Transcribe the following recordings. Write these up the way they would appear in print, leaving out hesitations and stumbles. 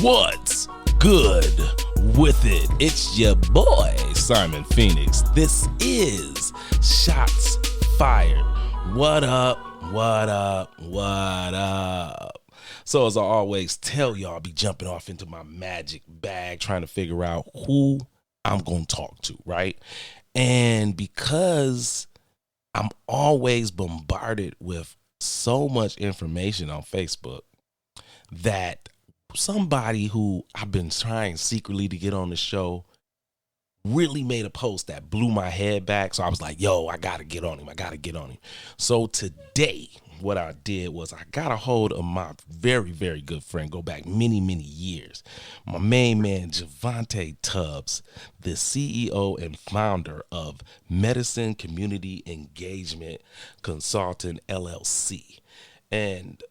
What's good with it? It's your boy, Simon Phoenix. This is Shots Fired. What up? What up? What up? So as I always tell y'all, I be jumping off into my magic bag trying to figure out who I'm going to talk to, right? And because I'm always bombarded with so much information on Facebook that somebody who I've been trying secretly to get on the show really made a post that blew my head back. So I was like, yo, I got to get on him. So today, what I did was I got a hold of my very, very good friend, go back many, many years, my main man, Javonte Tubbs, the CEO and founder of M.E.D.I.C.N.E Community Engagement Consultant, LLC. And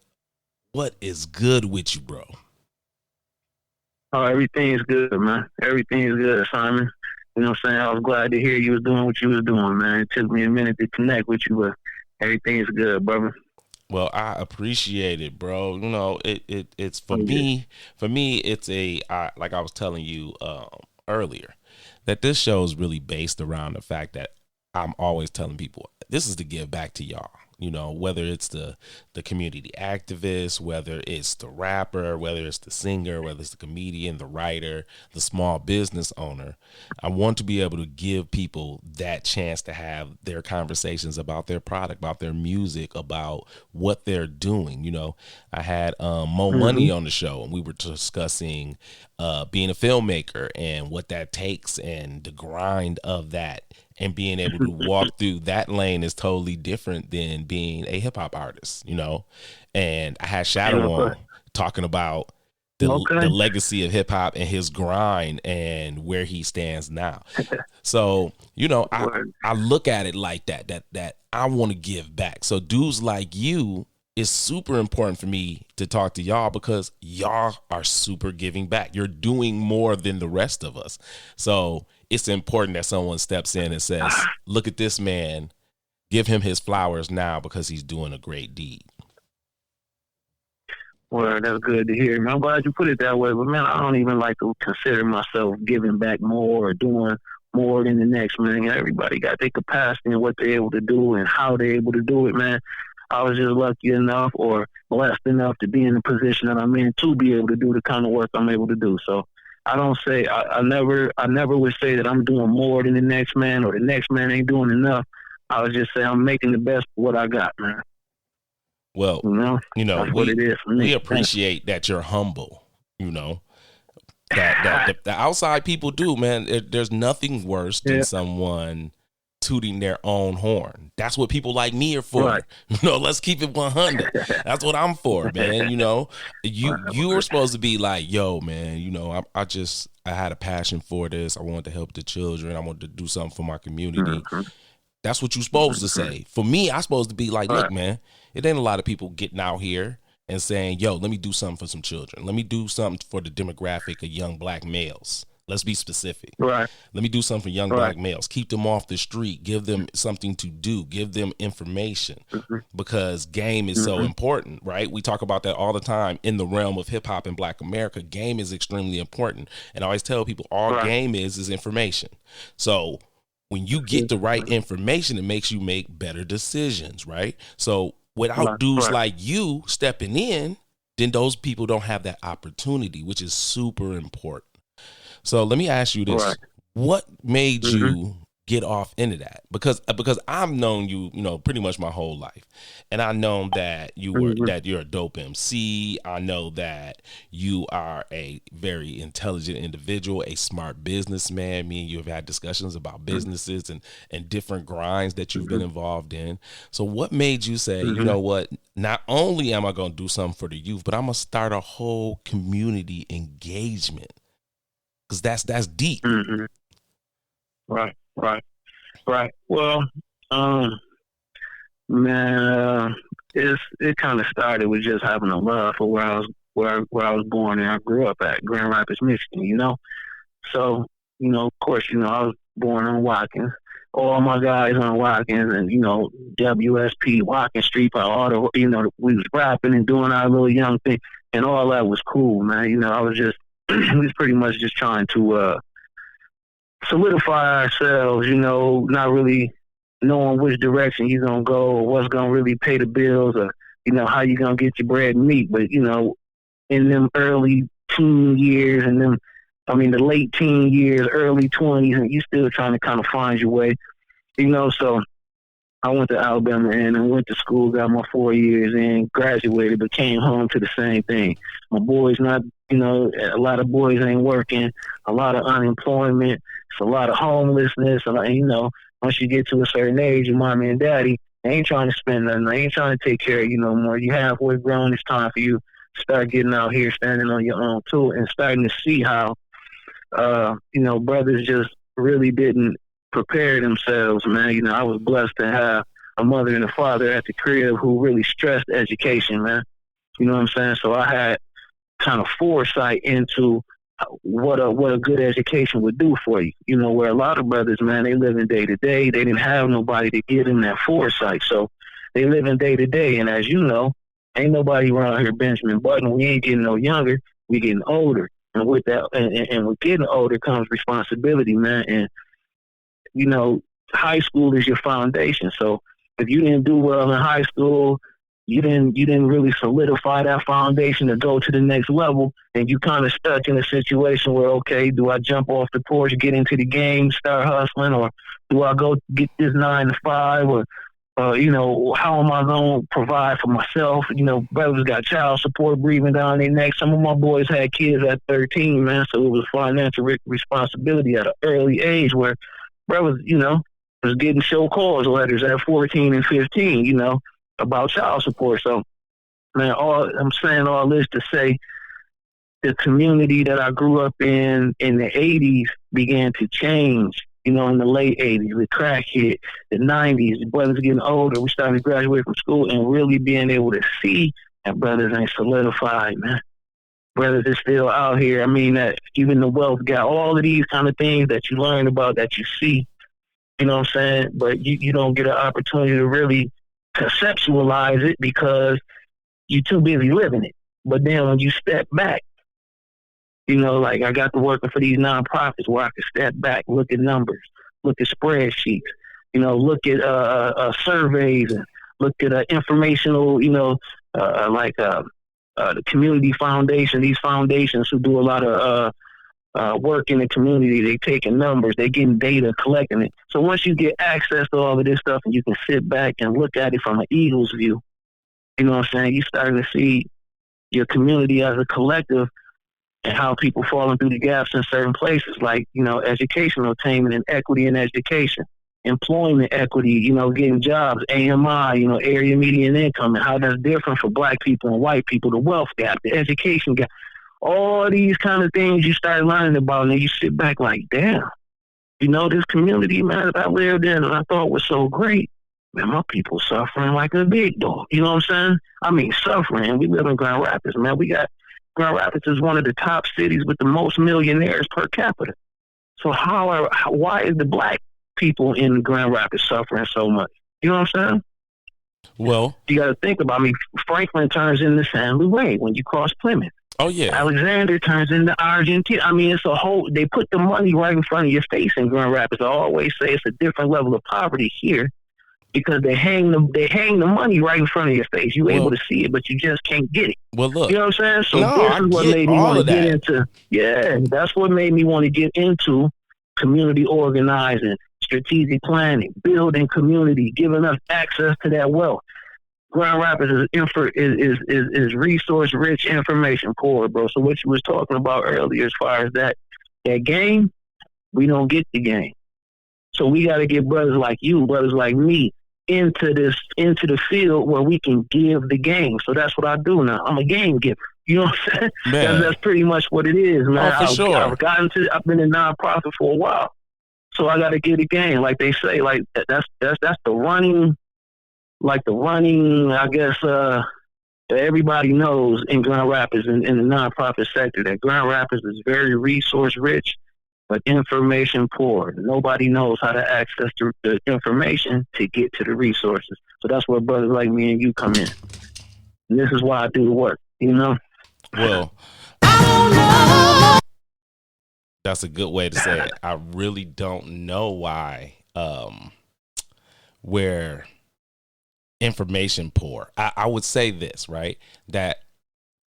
what is good with you, bro? Oh, everything is good, man. Everything is good, Simon. You know what I'm saying? I was glad to hear you was doing what you was doing, man. It took me a minute to connect with you, but everything is good, brother. Well, I appreciate it, bro. You know, it's for me, it's like I was telling you earlier, that this show is really based around the fact that I'm always telling people this is to give back to y'all. You know, whether it's the community activist, whether it's the rapper, whether it's the singer, whether it's the comedian, the writer, the small business owner, I want to be able to give people that chance to have their conversations about their product, about their music, about what they're doing. You know, I had Mo Money on the show, and we were discussing being a filmmaker and what that takes and the grind of that. And being able to walk through that lane is totally different than being a hip hop artist, you know? And I had Shadow on talking about the legacy of hip hop and his grind and where he stands now. So, you know, I look at it like that I want to give back. So dudes like you, it's super important for me to talk to y'all because y'all are super giving back. You're doing more than the rest of us. So it's important that someone steps in and says, look at this man, give him his flowers now because he's doing a great deed. Well, that's good to hear. I'm glad you put it that way. But, man, I don't even like to consider myself giving back more or doing more than the next, man. Everybody got their capacity and what they're able to do and how they're able to do it, man. I was just lucky enough or blessed enough to be in the position that I'm in to be able to do the kind of work I'm able to do. So I don't say I never would say that I'm doing more than the next man or the next man ain't doing enough. I would just say I'm making the best of what I got, man. Well, you know, what it is for me. We appreciate that you're humble, you know. That the outside people do, man. There's nothing worse than someone tooting their own horn. That's what people like me are for. Right. You know, let's keep it 100. That's what I'm for, man. You know, you were supposed to be like, yo, man, you know, I had a passion for this. I wanted to help the children. I wanted to do something for my community. That's what you're supposed to say. For me, I'm supposed to be like, look, man, it ain't a lot of people getting out here and saying, yo, let me do something for some children. Let me do something for the demographic of young black males. Let's be specific. Right. Let me do something for young black males. Keep them off the street. Give them something to do. Give them information because game is so important, right? We talk about that all the time in the realm of hip hop in Black America. Game is extremely important. And I always tell people all game is information. So when you get the right information, it makes you make better decisions, right? So without dudes like you stepping in, then those people don't have that opportunity, which is super important. So let me ask you this. Right. What made you get off into that? Because I've known you, you know, pretty much my whole life. And I know that that you're a dope MC. I know that you are a very intelligent individual, a smart businessman. Me and you have had discussions about businesses and different grinds that you've been involved in. So what made you say, you know what, not only am I going to do something for the youth, but I'm going to start a whole community engagement? Because that's deep. Right. Well, man, it kind of started with just having a love for where I was born and I grew up at Grand Rapids, Michigan. You know, so you know, of course, you know, I was born on Watkins. All my guys on Watkins and, you know, WSP, Watkins Street, all the, you know, we was rapping and doing our little young thing. and all that was cool, man. You know, I was just, we was pretty much just trying to solidify ourselves, you know, not really knowing which direction you're going to go or what's going to really pay the bills or, you know, how you're going to get your bread and meat. But, you know, in them early teen years and them, I mean, the late teen years, early 20s, and you still trying to kind of find your way, you know. So I went to Alabama and I went to school, got my 4 years in, graduated, but came home to the same thing. My boys not, you know, a lot of boys ain't working, a lot of unemployment, it's a lot of homelessness. And, you know, once you get to a certain age, your mommy and daddy, they ain't trying to spend nothing. They ain't trying to take care of you no more. You halfway grown, it's time for you to start getting out here, standing on your own too, and starting to see how, you know, brothers just really didn't prepare themselves, man. You know, I was blessed to have a mother and a father at the crib who really stressed education, man. You know what I'm saying? So I had kind of foresight into what a good education would do for you. You know, where a lot of brothers, man, they live in day to day. They didn't have nobody to give them that foresight. So they live in day to day. And as you know, ain't nobody around here Benjamin Button. We ain't getting no younger. We getting older. And with that, and with getting older comes responsibility, man. And, you know, high school is your foundation. So if you didn't do well in high school, you didn't really solidify that foundation to go to the next level, and you kind of stuck in a situation where, okay, do I jump off the porch, get into the game, start hustling, or do I go get this 9 to 5, or you know, how am I going to provide for myself? You know, brothers got child support breathing down their neck. Some of my boys had kids at 13, man, so it was financial responsibility at an early age where brothers, you know, was getting show cause letters at 14 and 15, you know, about child support. So, man, I'm saying all this to say the community that I grew up in the 80s began to change, you know, in the late 80s. The crack hit, the 90s, the brothers getting older. We started to graduate from school and really being able to see that brothers ain't solidified, man. Brothers is still out here. I mean, that even the wealth got all of these kind of things that you learn about, that you see, you know what I'm saying? But you don't get an opportunity to really conceptualize it because you're too busy living it. But then when you step back, you know, like I got to working for these nonprofits where I could step back, look at numbers, look at spreadsheets, you know, look at surveys and look at informational, you know, the community foundation, these foundations who do a lot of work in the community. They taking numbers, they getting data, collecting it. So once you get access to all of this stuff and you can sit back and look at it from an eagle's view, you know what I'm saying? You starting to see your community as a collective and how people falling through the gaps in certain places, like, you know, educational attainment and equity in education, employment equity, you know, getting jobs, AMI, you know, area median income, and how that's different for black people and white people, the wealth gap, the education gap. All these kind of things you start learning about, and then you sit back like, damn, you know, this community, man, that I lived in and I thought was so great, man, my people suffering like a big dog. You know what I'm saying? I mean, suffering. We live in Grand Rapids, man. Grand Rapids is one of the top cities with the most millionaires per capita. So why is the black people in Grand Rapids suffering so much? You know what I'm saying? Well, you got to think about, I mean, Franklin turns into San Luis when you cross Plymouth. Oh, yeah. Alexander turns into Argentina. I mean, it's a whole, they put the money right in front of your face in Grand Rapids. I always say it's a different level of poverty here because they hang the money right in front of your face. You're able to see it, but you just can't get it. Well, look. You know what I'm saying? So this is what made me want to get into, that's what made me want to get into community organizing, strategic planning, building community, giving us access to that wealth. Grand Rapids is resource rich, information poor, bro. So what you was talking about earlier, as far as that game, we don't get the game. So we got to get brothers like you, brothers like me, into the field where we can give the game. So that's what I do now. I'm a game giver. You know what I'm saying? That's pretty much what it is, man. Oh, for sure. I've been in nonprofit for a while, so I got to get a game. Like they say, like that's the running. Like the running, I guess, everybody knows in Grand Rapids, in the nonprofit sector, that Grand Rapids is very resource rich, but information poor. Nobody knows how to access the information to get to the resources. So that's where brothers like me and you come in. And this is why I do the work, you know? Well, that's a good way to say it. I really don't know why where information poor. I would say this, right? That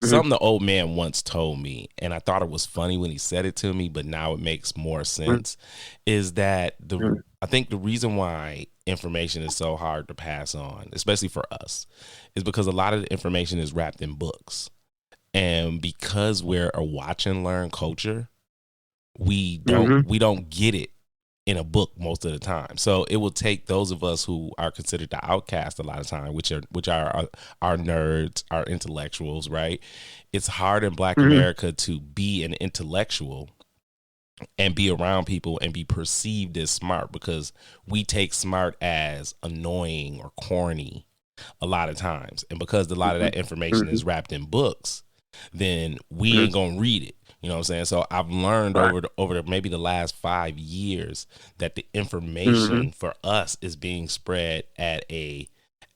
something the old man once told me, and I thought it was funny when he said it to me, but now it makes more sense, is that I think the reason why information is so hard to pass on, especially for us, is because a lot of the information is wrapped in books. And because we're a watch and learn culture, we don't get it in a book most of the time. So it will take those of us who are considered the outcast a lot of time, which are our nerds, our intellectuals, right? It's hard in Black America to be an intellectual and be around people and be perceived as smart, because we take smart as annoying or corny a lot of times. And because a lot of that information is wrapped in books, then we ain't gonna read it. You know what I'm saying? So I've learned over maybe the last 5 years that the information for us is being spread at a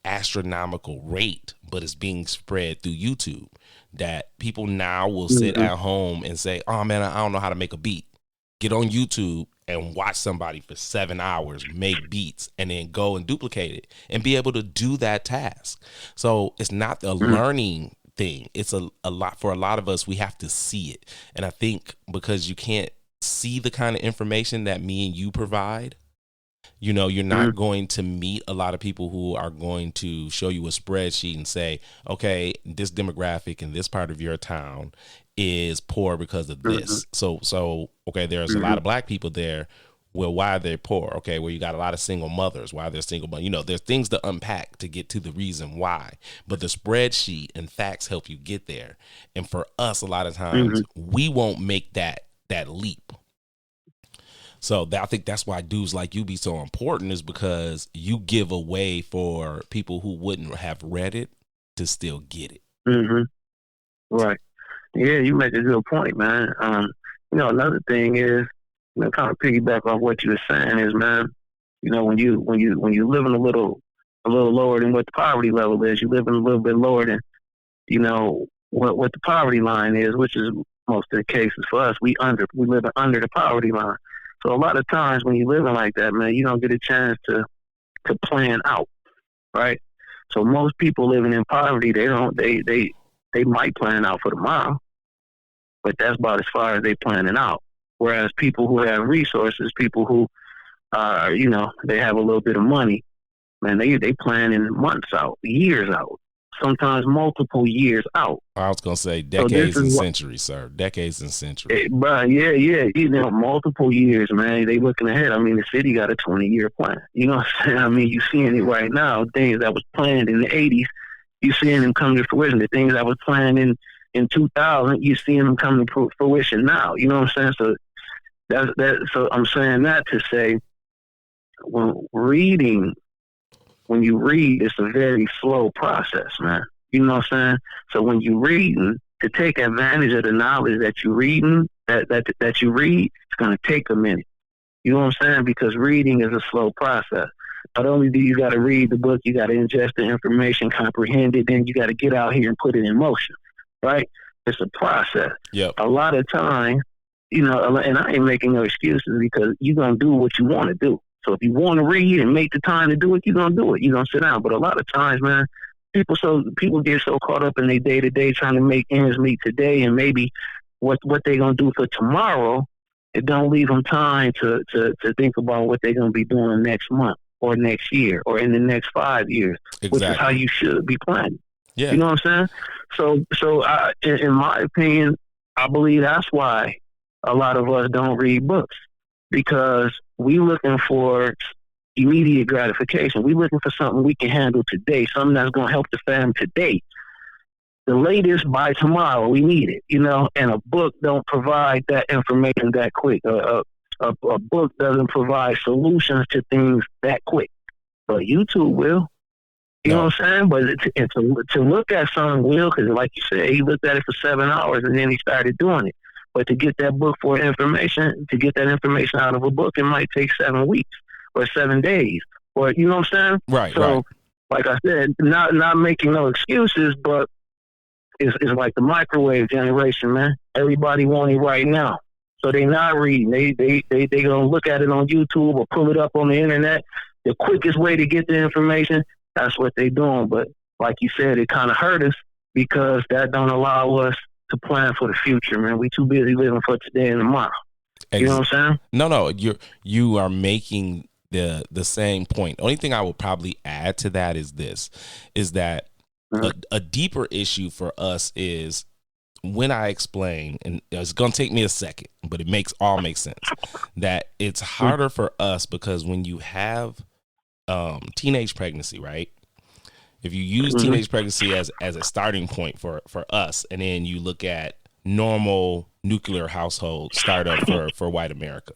astronomical rate, but it's being spread through YouTube. That people now will sit at home and say, "Oh man, I don't know how to make a beat." Get on YouTube and watch somebody for 7 hours make beats, and then go and duplicate it and be able to do that task. So it's not the learning thing. It's a lot for a lot of us. We have to see it. And I think because you can't see the kind of information that me and you provide, you know, you're not going to meet a lot of people who are going to show you a spreadsheet and say, okay, this demographic in this part of your town is poor because of this. So okay, there's a lot of Black people there. Well, why are they poor? Okay, well, you got a lot of single mothers. Why they're single? But, you know, there's things to unpack to get to the reason why. But the spreadsheet and facts help you get there. And for us, a lot of times, we won't make that leap. So I think that's why dudes like you be so important, is because you give a way for people who wouldn't have read it to still get it. Right. Yeah, you make a good point, man. You know, another thing is, you know, kind of piggyback off what you were saying is, man, you know, when you live in a little lower than what the poverty level is, you live in a little bit lower than, you know, what the poverty line is, which is most of the cases for us. We live under the poverty line. So a lot of times when you living like that, man, you don't get a chance to plan out, right? So most people living in poverty, they might plan out for tomorrow, but that's about as far as they planning out. Whereas people who have resources, people who are, you know, they have a little bit of money, man, they planning months out, years out, sometimes multiple years out. I was going to say decades and centuries, sir. Decades and centuries. But yeah. You know, multiple years, man. They looking ahead. I mean, the city got a 20-year plan. You know what I'm saying? I mean, you seeing it right now. Things that was planned in the 80s, you seeing them come to fruition. The things that was planned in 2000, you seeing them come to fruition now. You know what I'm saying? So so I'm saying that to say, when you read, it's a very slow process, man. You know what I'm saying? So when you reading, to take advantage of the knowledge that you reading, that you read, it's gonna take a minute. You know what I'm saying? Because reading is a slow process. Not only do you got to read the book, you got to ingest the information, comprehend it, then you got to get out here and put it in motion, right? It's a process. Yep. A lot of times, you know, and I ain't making no excuses, because you're going to do what you want to do. So if you want to read and make the time to do it, you're going to do it. You're going to sit down. But a lot of times, man, people get so caught up in their day-to-day trying to make ends meet today, and maybe what they're going to do for tomorrow, it don't leave them time to think about what they're going to be doing next month or next year or in the next 5 years, which is how you should be planning. Yeah. You know what I'm saying? So in my opinion, I believe that's why a lot of us don't read books, because we looking for immediate gratification. We looking for something we can handle today, something that's going to help the fam today. The latest by tomorrow, we need it, you know, and a book don't provide that information that quick. A book doesn't provide solutions to things that quick, but YouTube will. You know what I'm saying? But to look at something will, because like you said, he looked at it for 7 hours and then he started doing it. But to get that book for information, to get that information out of a book, it might take 7 weeks or 7 days, or you know what I'm saying? Right. So, like I said, not making no excuses, but it's like the microwave generation, man. Everybody want it right now. So they not reading. They gonna look at it on YouTube or pull it up on the internet. The quickest way to get the information, that's what they doing. But like you said, it kind of hurt us because that don't allow us to plan for the future, man. We too busy living for today and tomorrow. You know what I'm saying? No, you are making the same point. Only thing I would probably add to that is that a deeper issue for us is when I explain, and it's going to take me a second, but it makes sense, that it's harder for us because when you have teenage pregnancy, right? If you use teenage pregnancy as a starting point for us, and then you look at normal nuclear household startup for white America,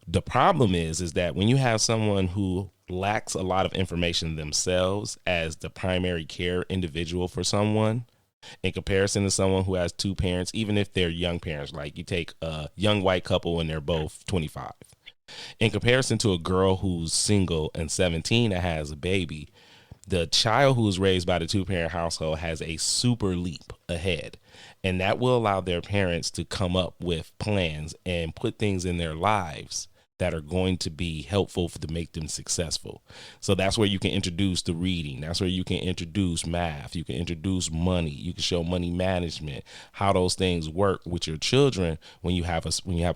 the problem is that when you have someone who lacks a lot of information themselves as the primary care individual for someone, in comparison to someone who has two parents, even if they're young parents, like you take a young white couple and they're both 25, in comparison to a girl who's single and 17 that has a baby, the child who is raised by the two-parent household has a super leap ahead. And that will allow their parents to come up with plans and put things in their lives that are going to be helpful to make them successful. So that's where you can introduce the reading. That's where you can introduce math. You can introduce money. You can show money management, how those things work with your children when you have a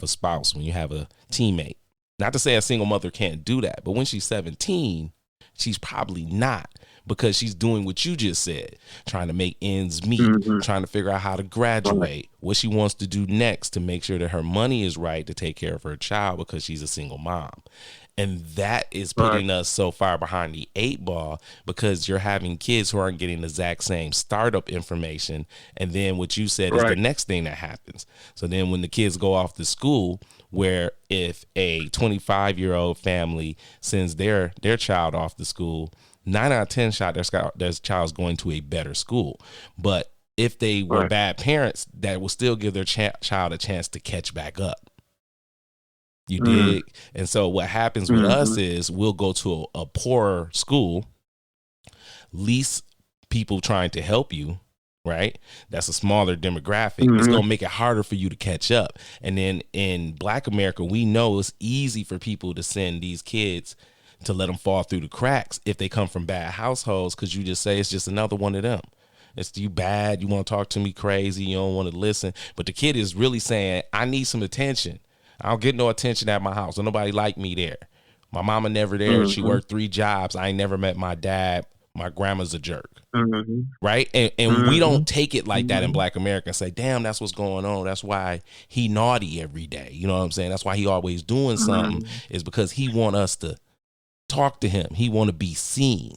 spouse, when you have a teammate. Not to say a single mother can't do that, but when she's 17, she's probably not, because she's doing what you just said, trying to make ends meet, trying to figure out how to graduate, what she wants to do next to make sure that her money is right to take care of her child because she's a single mom. And that is putting us so far behind the 8 ball because you're having kids who aren't getting the exact same startup information. And then what you said is the next thing that happens. So then when the kids go off to school, where if a 25-year-old family sends their child off to school, 9 out of 10 shot their child's going to a better school. But if they were bad parents, that will still give their child a chance to catch back up. You dig? And so what happens with us is we'll go to a poorer school, least people trying to help you, right? That's a smaller demographic. It's going to make it harder for you to catch up. And then in Black America, we know it's easy for people to send these kids to let them fall through the cracks if they come from bad households, because you just say it's just another one of them. It's you bad. You want to talk to me crazy. You don't want to listen. But the kid is really saying, I need some attention. I don't get no attention at my house. Don't nobody like me there. My mama never there. She worked 3 jobs. I ain't never met my dad. My grandma's a jerk. Right? And we don't take it like that in Black America and say, damn, that's what's going on. That's why he naughty every day. You know what I'm saying? That's why he always doing something, is because he want us to talk to him. He want to be seen.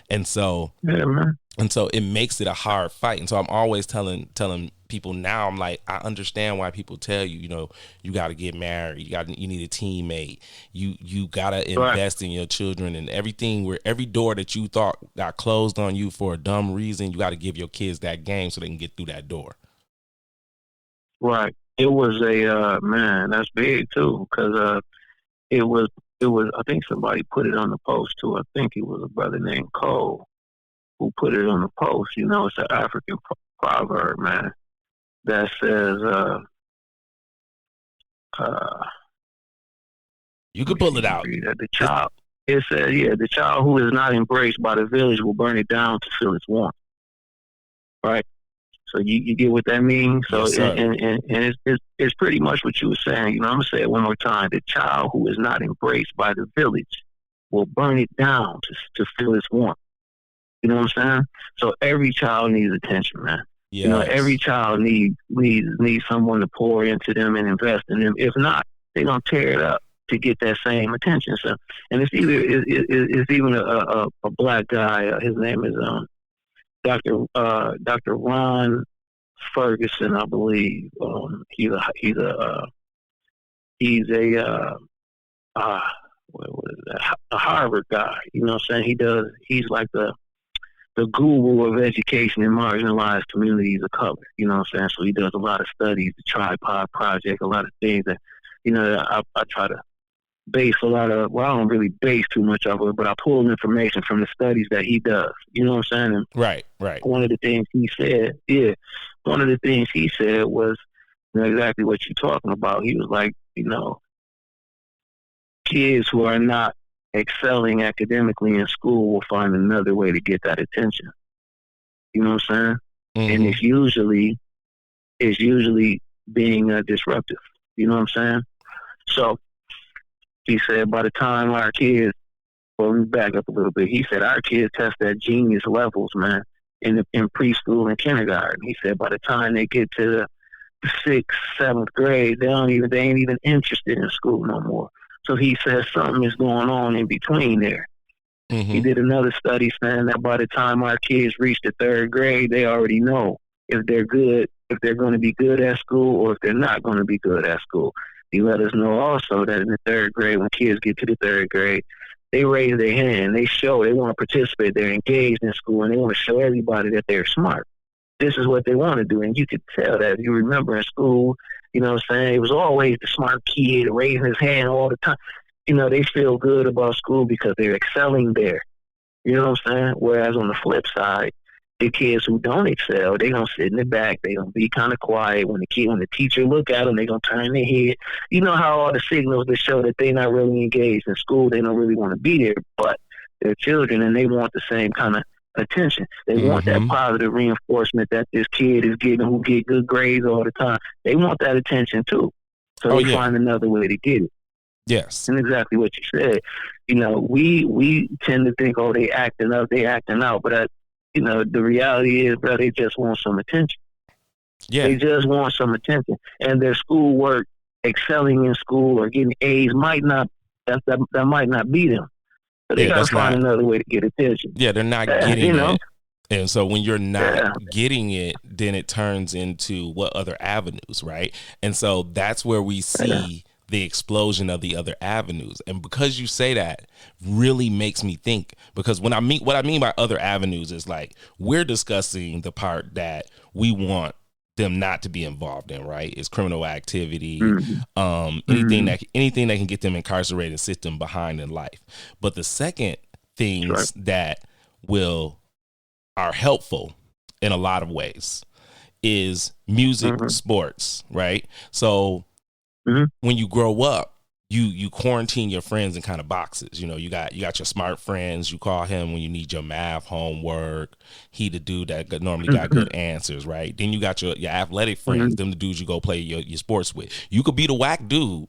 And so it makes it a hard fight. And so I'm always telling people now, I'm like, I understand why people tell you, you got to get married. You need a teammate. You got to invest in your children, and everything, where every door that you thought got closed on you for a dumb reason, you got to give your kids that game so they can get through that door. Right. It was man, that's big too. Cause, it was, I think somebody put it on the post too. I think it was a brother named Cole who put it on the post. It's an African proverb, man, that says, you can pull it out. It says, the child who is not embraced by the village will burn it down to feel its warmth. Right? So you get what that means? So, yes, and it's pretty much what you were saying. I'm going to say it one more time. The child who is not embraced by the village will burn it down to feel its warmth. You know what I'm saying? So every child needs attention, man. Yes. Every child needs someone to pour into them and invest in them. If not, they're going to tear it up to get that same attention. So, and it's even a black guy. His name is Dr. Ron Ferguson, I believe. He's a Harvard guy. You know what I'm saying? He's like the guru of education in marginalized communities of color. You know what I'm saying? So he does a lot of studies, the Tripod Project, a lot of things that, I try to base a lot of, well, I don't really base too much of it, but I pull information from the studies that he does. You know what I'm saying? And Right. one of the things he said, one of the things he said was, you know, exactly what you're talking about. He was like, you know, kids who are not excelling academically in school will find another way to get that attention. You know what I'm saying? Mm-hmm. And it's usually being disruptive. You know what I'm saying? So he said, by the time our kids, well, let me back up a little bit. He said our kids test at genius levels, man, in preschool and kindergarten. He said by the time they get to the 6th, 7th grade, they ain't even interested in school no more. So he says something is going on in between there. Mm-hmm. He did another study saying that by the time our kids reach the 3rd grade, they already know if they're good, if they're going to be good at school or if they're not going to be good at school. He let us know also that in the 3rd grade, when kids get to the 3rd grade, they raise their hand, they show they want to participate, they're engaged in school, and they want to show everybody that they're smart. This is what they want to do, and you could tell that. If you remember in school, you know what I'm saying, it was always the smart kid raising his hand all the time. You know, they feel good about school because they're excelling there. You know what I'm saying? Whereas on the flip side, the kids who don't excel, they gonna sit in the back. They gonna be kind of quiet. When the teacher look at them, they gonna turn their head. You know how all the signals that show that they're not really engaged in school. They don't really want to be there, but they're children and they want the same kind of attention. They want that positive reinforcement that this kid is getting, who get good grades all the time. They want that attention too. So they find another way to get it. Yes. And exactly what you said. You know, we tend to think, oh, they acting out. But, you know, the reality is, bro, they just want some attention. Yeah. They just want some attention. And their schoolwork, excelling in school or getting A's that might not be them. So they got to find another way to get attention. Yeah, they're not getting it. And so when you're not getting it, then it turns into what other avenues, right? And so that's where we see the explosion of the other avenues. And because you say that really makes me think, because what I mean by other avenues is like, we're discussing the part that we want them not to be involved in, right? It's criminal activity, anything that can get them incarcerated and sit them behind in life. But the second things that are helpful in a lot of ways is music, sports, right? So when you grow up, you quarantine your friends in kind of boxes. You know, you got your smart friends. You call him when you need your math homework. He the dude that normally got good answers, right? Then you got your athletic friends, them the dudes you go play your sports with. You could be the whack dude.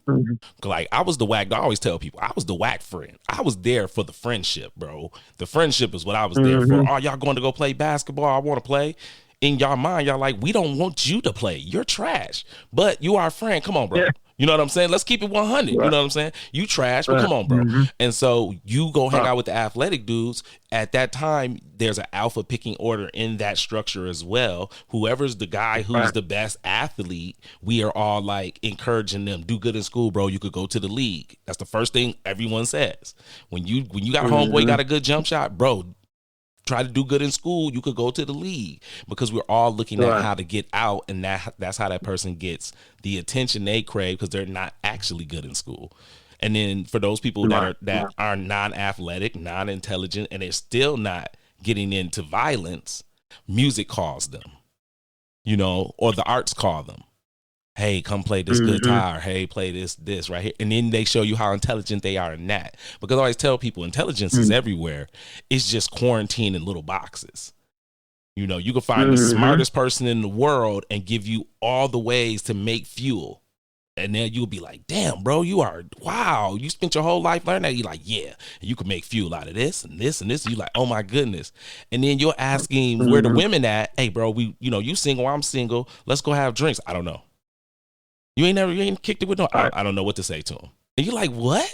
Like I was the whack. I always tell people I was the whack friend. I was there for the friendship, bro. The friendship is what I was there for. Oh, y'all going to go play basketball? I want to play. In your mind, y'all like, we don't want you to play. You're trash, but you are a friend. Come on, bro. Yeah. You know what I'm saying? Let's keep it 100. You know what I'm saying? You trash, but come on, bro. And so you go hang out with the athletic dudes. At that time, there's an alpha picking order in that structure as well. Whoever's the guy who's the best athlete, we are all like encouraging them, do good in school, bro. You could go to the league. That's the first thing everyone says. When you got a homeboy, got a good jump shot, bro, try to do good in school, you could go to the league, because we're all looking at how to get out, and that's how that person gets the attention they crave, because they're not actually good in school. And then for those people that are non-athletic, non-intelligent, and they're still not getting into violence, music calls them, you know, or the arts call them. Hey, come play this guitar. Hey, play this right here. And then they show you how intelligent they are in that. Because I always tell people intelligence is everywhere. It's just quarantined in little boxes. You know, you can find the smartest person in the world and give you all the ways to make fuel. And then you'll be like, damn, bro, wow, you spent your whole life learning that. You're like, yeah, and you can make fuel out of this and this and this. You're like, oh my goodness. And then you're asking where the women at. Hey, bro, you single, I'm single. Let's go have drinks. I don't know. You ain't kicked it with no. I don't know what to say to him. And you're like, what?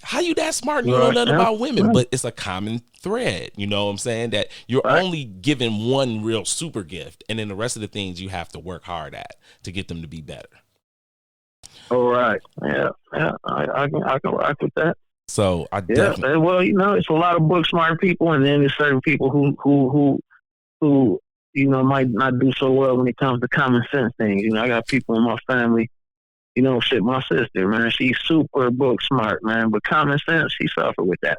How you that smart and you know nothing about women? But it's a common thread. You know what I'm saying? That you're only given one real super gift, and then the rest of the things you have to work hard at to get them to be better. All right. Yeah. I can rock with that. So I definitely. Well, you know, it's a lot of book smart people, and then there's certain people who you know, might not do so well when it comes to common sense things. You know, I got people in my family, You know, shit, my sister, man, she's super book smart, man, but common sense, she suffered with that.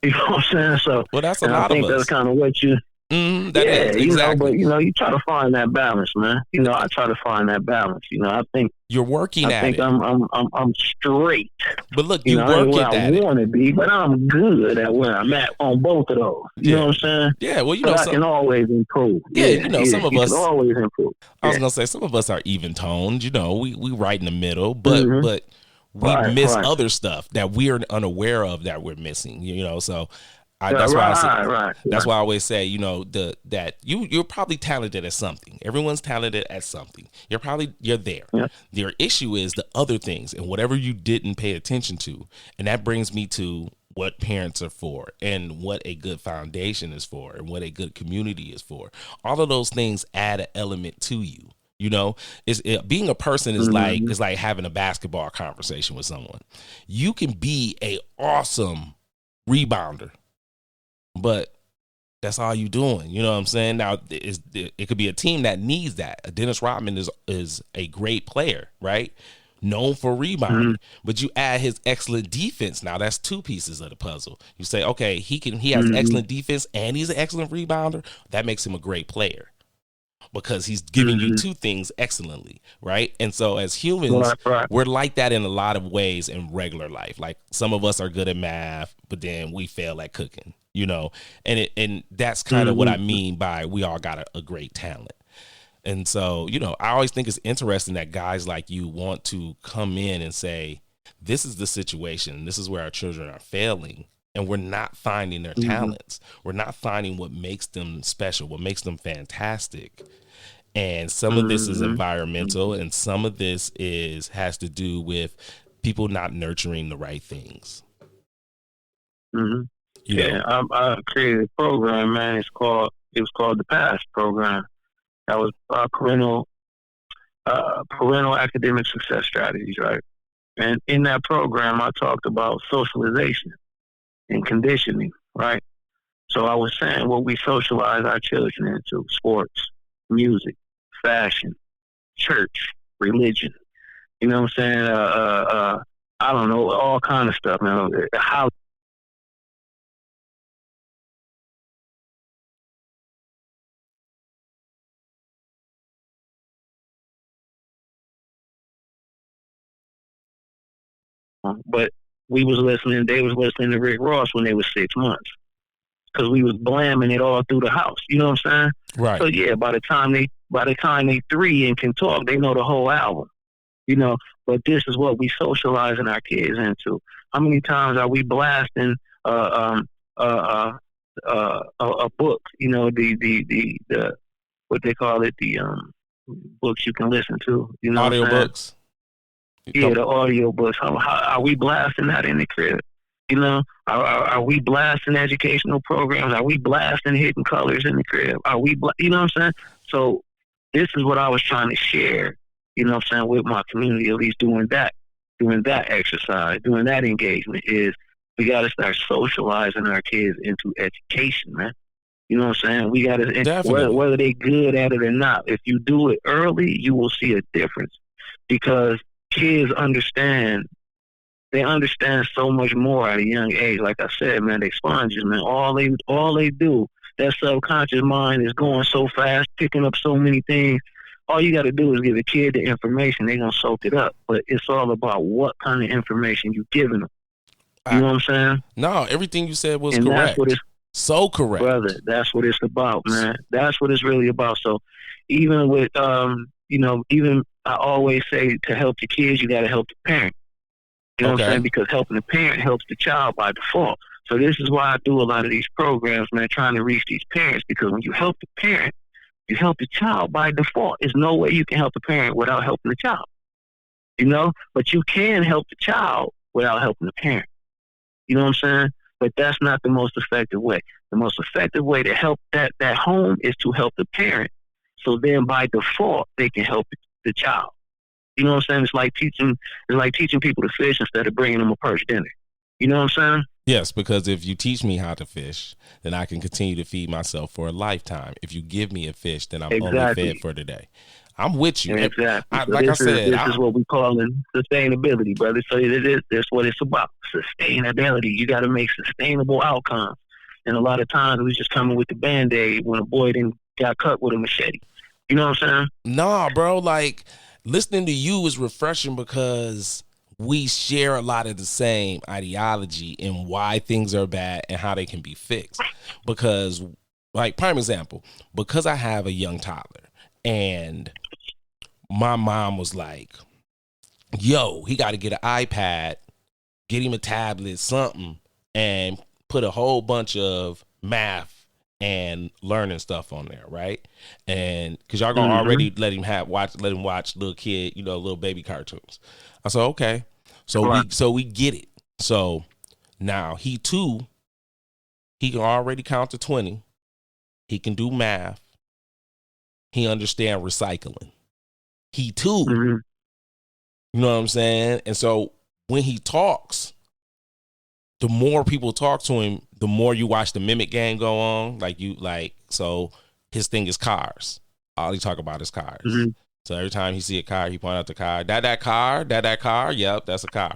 You know what I'm saying? So, Well, that's a and lot I of think us. that's kind of what you, That yeah, is, you know, exactly. but, you know, you try to find that balance, man. You know, I try to find that balance. You know, I think you're working at it. I'm straight. But look, You you know, I ain't work where it I at it. want to be, but I'm good at where I'm at on both of those. You know what I'm saying? Yeah, well, you but know, I can always improve. Yeah, you know, some of you us can always improve. I was gonna say some of us are even toned. You know, we right in the middle, but Mm-hmm. but we Right, miss right. other stuff that we're unaware of that we're missing. You know, so Yeah, that's why I say that's right. why I always say, you know, that you're probably talented at something. Everyone's talented at something. You're there. Yeah. Your issue is the other things and whatever you didn't pay attention to, and that brings me to what parents are for and what a good foundation is for and what a good community is for. All of those things add an element to you. You know, being a person is Mm-hmm. like having a basketball conversation with someone. You can be a awesome rebounder, but that's all you doing. You know what I'm saying? Now, it could be a team that needs that. Dennis Rodman is a great player, right? Known for rebounding, but you add his excellent defense. Now that's two pieces of the puzzle. You say, okay, he has excellent defense and he's an excellent rebounder. That makes him a great player because he's giving you two things excellently, right? And so as humans, we're like that in a lot of ways in regular life. Like some of us are good at math, but then we fail at cooking, you know, and that's kind of what I mean by we all got a great talent. And so, you know, I always think it's interesting that guys like you want to come in and say, this is the situation. This is where our children are failing. And we're not finding their talents. We're not finding what makes them special, what makes them fantastic. And some of this is environmental, and some of this has to do with people not nurturing the right things. You know? I created a program, man. It was called the PASS program. That was parental academic success strategies, right? And in that program, I talked about socialization and conditioning, right? So I was saying what we socialize our children into: sports, music, fashion, church, religion. You know what I'm saying? I don't know, all kind of stuff, man. How but they was listening to Rick Ross when they was 6 months because we was blamming it all through the house. You know what I'm saying? Right. So yeah, by the time they 3 and can talk, they know the whole album. You know, but this is what we socializing our kids into. How many times are we blasting a book? You know, the what they call it, the books you can listen to. You know, audiobooks. Yeah, the audio books. How are we blasting that in the crib? You know, are we blasting educational programs? Are we blasting Hidden Colors in the crib? You know what I'm saying? So this is what I was trying to share, you know what I'm saying, with my community, at least doing that exercise, doing that engagement, is we got to start socializing our kids into education, man. You know what I'm saying? We got to, whether they good at it or not, if you do it early, you will see a difference because kids understand so much more at a young age. Like I said, man, they sponges, man. All they do, that subconscious mind is going so fast, picking up so many things. All you got to do is give a kid the information. They're going to soak it up. But it's all about what kind of information you're giving them. You know what I'm saying? No, everything you said was correct. That's what it's, so correct. Brother, that's what it's about, man. That's what it's really about. So even with, you know, even I always say to help the kids, you got to help the parent. You know what I'm saying? Because helping the parent helps the child by default. So this is why I do a lot of these programs, man, trying to reach these parents, because when you help the parent, you help the child by default. There's no way you can help the parent without helping the child. You know? But you can help the child without helping the parent. You know what I'm saying? But that's not the most effective way. The most effective way to help that home is to help the parent. So then by default, they can help the child. You know what I'm saying? It's like teaching people to fish instead of bringing them a perch dinner. You know what I'm saying? Yes, because if you teach me how to fish, then I can continue to feed myself for a lifetime. If you give me a fish, then I'm only fed for today. I'm with you. Exactly. So Like I said, this is what we call in sustainability, brother. So that's what it's about. Sustainability. You got to make sustainable outcomes. And a lot of times we just coming with the Band-Aid when a boy then got cut with a machete. You know what I'm saying? Nah, bro. Like, listening to you is refreshing because we share a lot of the same ideology and why things are bad and how they can be fixed. Because, like, prime example, because I have a young toddler and my mom was like, yo, he got to get an iPad, get him a tablet, something, and put a whole bunch of math and learning stuff on there, right? And because y'all gonna already let him watch little kid, little baby cartoons. I said, okay. So we get it. So now he too, he can already count to 20. He can do math. He understand recycling. He too, you know what I'm saying? And so when he talks, the more people talk to him, the more you watch the mimic game go on. So his thing is cars. All he talk about is cars. So every time he see a car, he point out the car. That car. Yep, that's a car.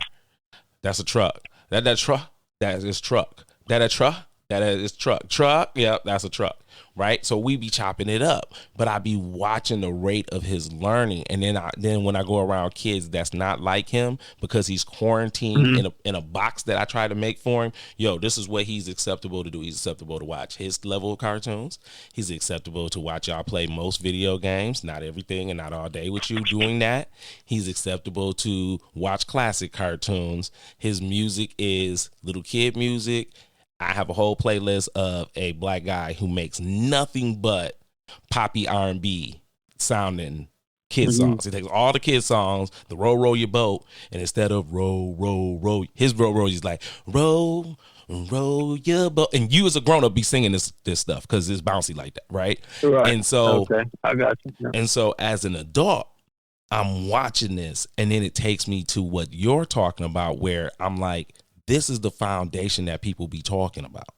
That's a truck. That truck. That is truck. That truck. That is truck. Truck. Yep, that's a truck. Right. So we be chopping it up, but I be watching the rate of his learning. And then when I go around kids that's not like him because he's quarantined in a box that I try to make for him. Yo, this is what he's acceptable to do. He's acceptable to watch his level of cartoons. He's acceptable to watch y'all play most video games, not everything and not all day with you doing that. He's acceptable to watch classic cartoons. His music is little kid music. I have a whole playlist of a black guy who makes nothing but poppy R&B sounding kid songs. He takes all the kid songs, the row, row your boat, and instead of row, row, row, his row, he's like, row, row your boat. And you as a grown-up be singing this stuff because it's bouncy like that, right? And so, okay, I got you. Yeah. And so as an adult, I'm watching this, and then it takes me to what you're talking about where I'm like, this is the foundation that people be talking about.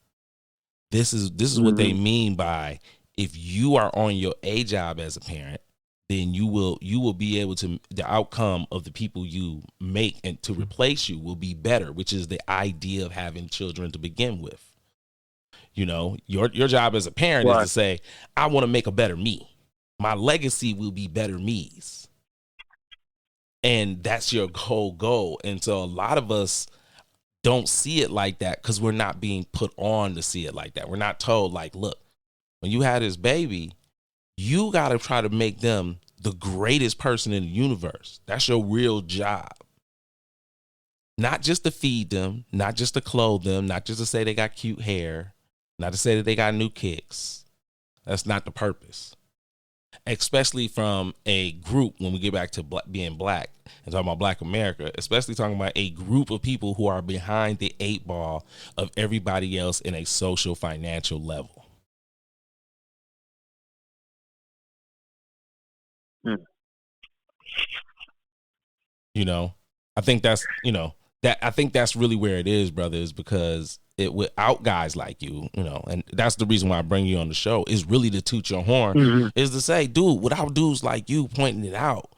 This is what they mean by if you are on your A job as a parent, then you will be able to, the outcome of the people you make and to replace you will be better, which is the idea of having children to begin with. Your job as a parent is to say, I want to make a better me. My legacy will be better me's. And that's your whole goal. And so a lot of us don't see it like that because we're not being put on to see it like that. We're not told, like, look, when you had this baby, you got to try to make them the greatest person in the universe. That's your real job. Not just to feed them, not just to clothe them, not just to say they got cute hair, not to say that they got new kicks. That's not the purpose. Especially from a group, when we get back to being black and talking about Black America, especially talking about a group of people who are behind the 8 ball of everybody else in a social financial level. I think that's, I think that's really where it is, brother, is because without guys like you, and that's the reason why I bring you on the show, is really to toot your horn, is to say, dude, without dudes like you pointing it out,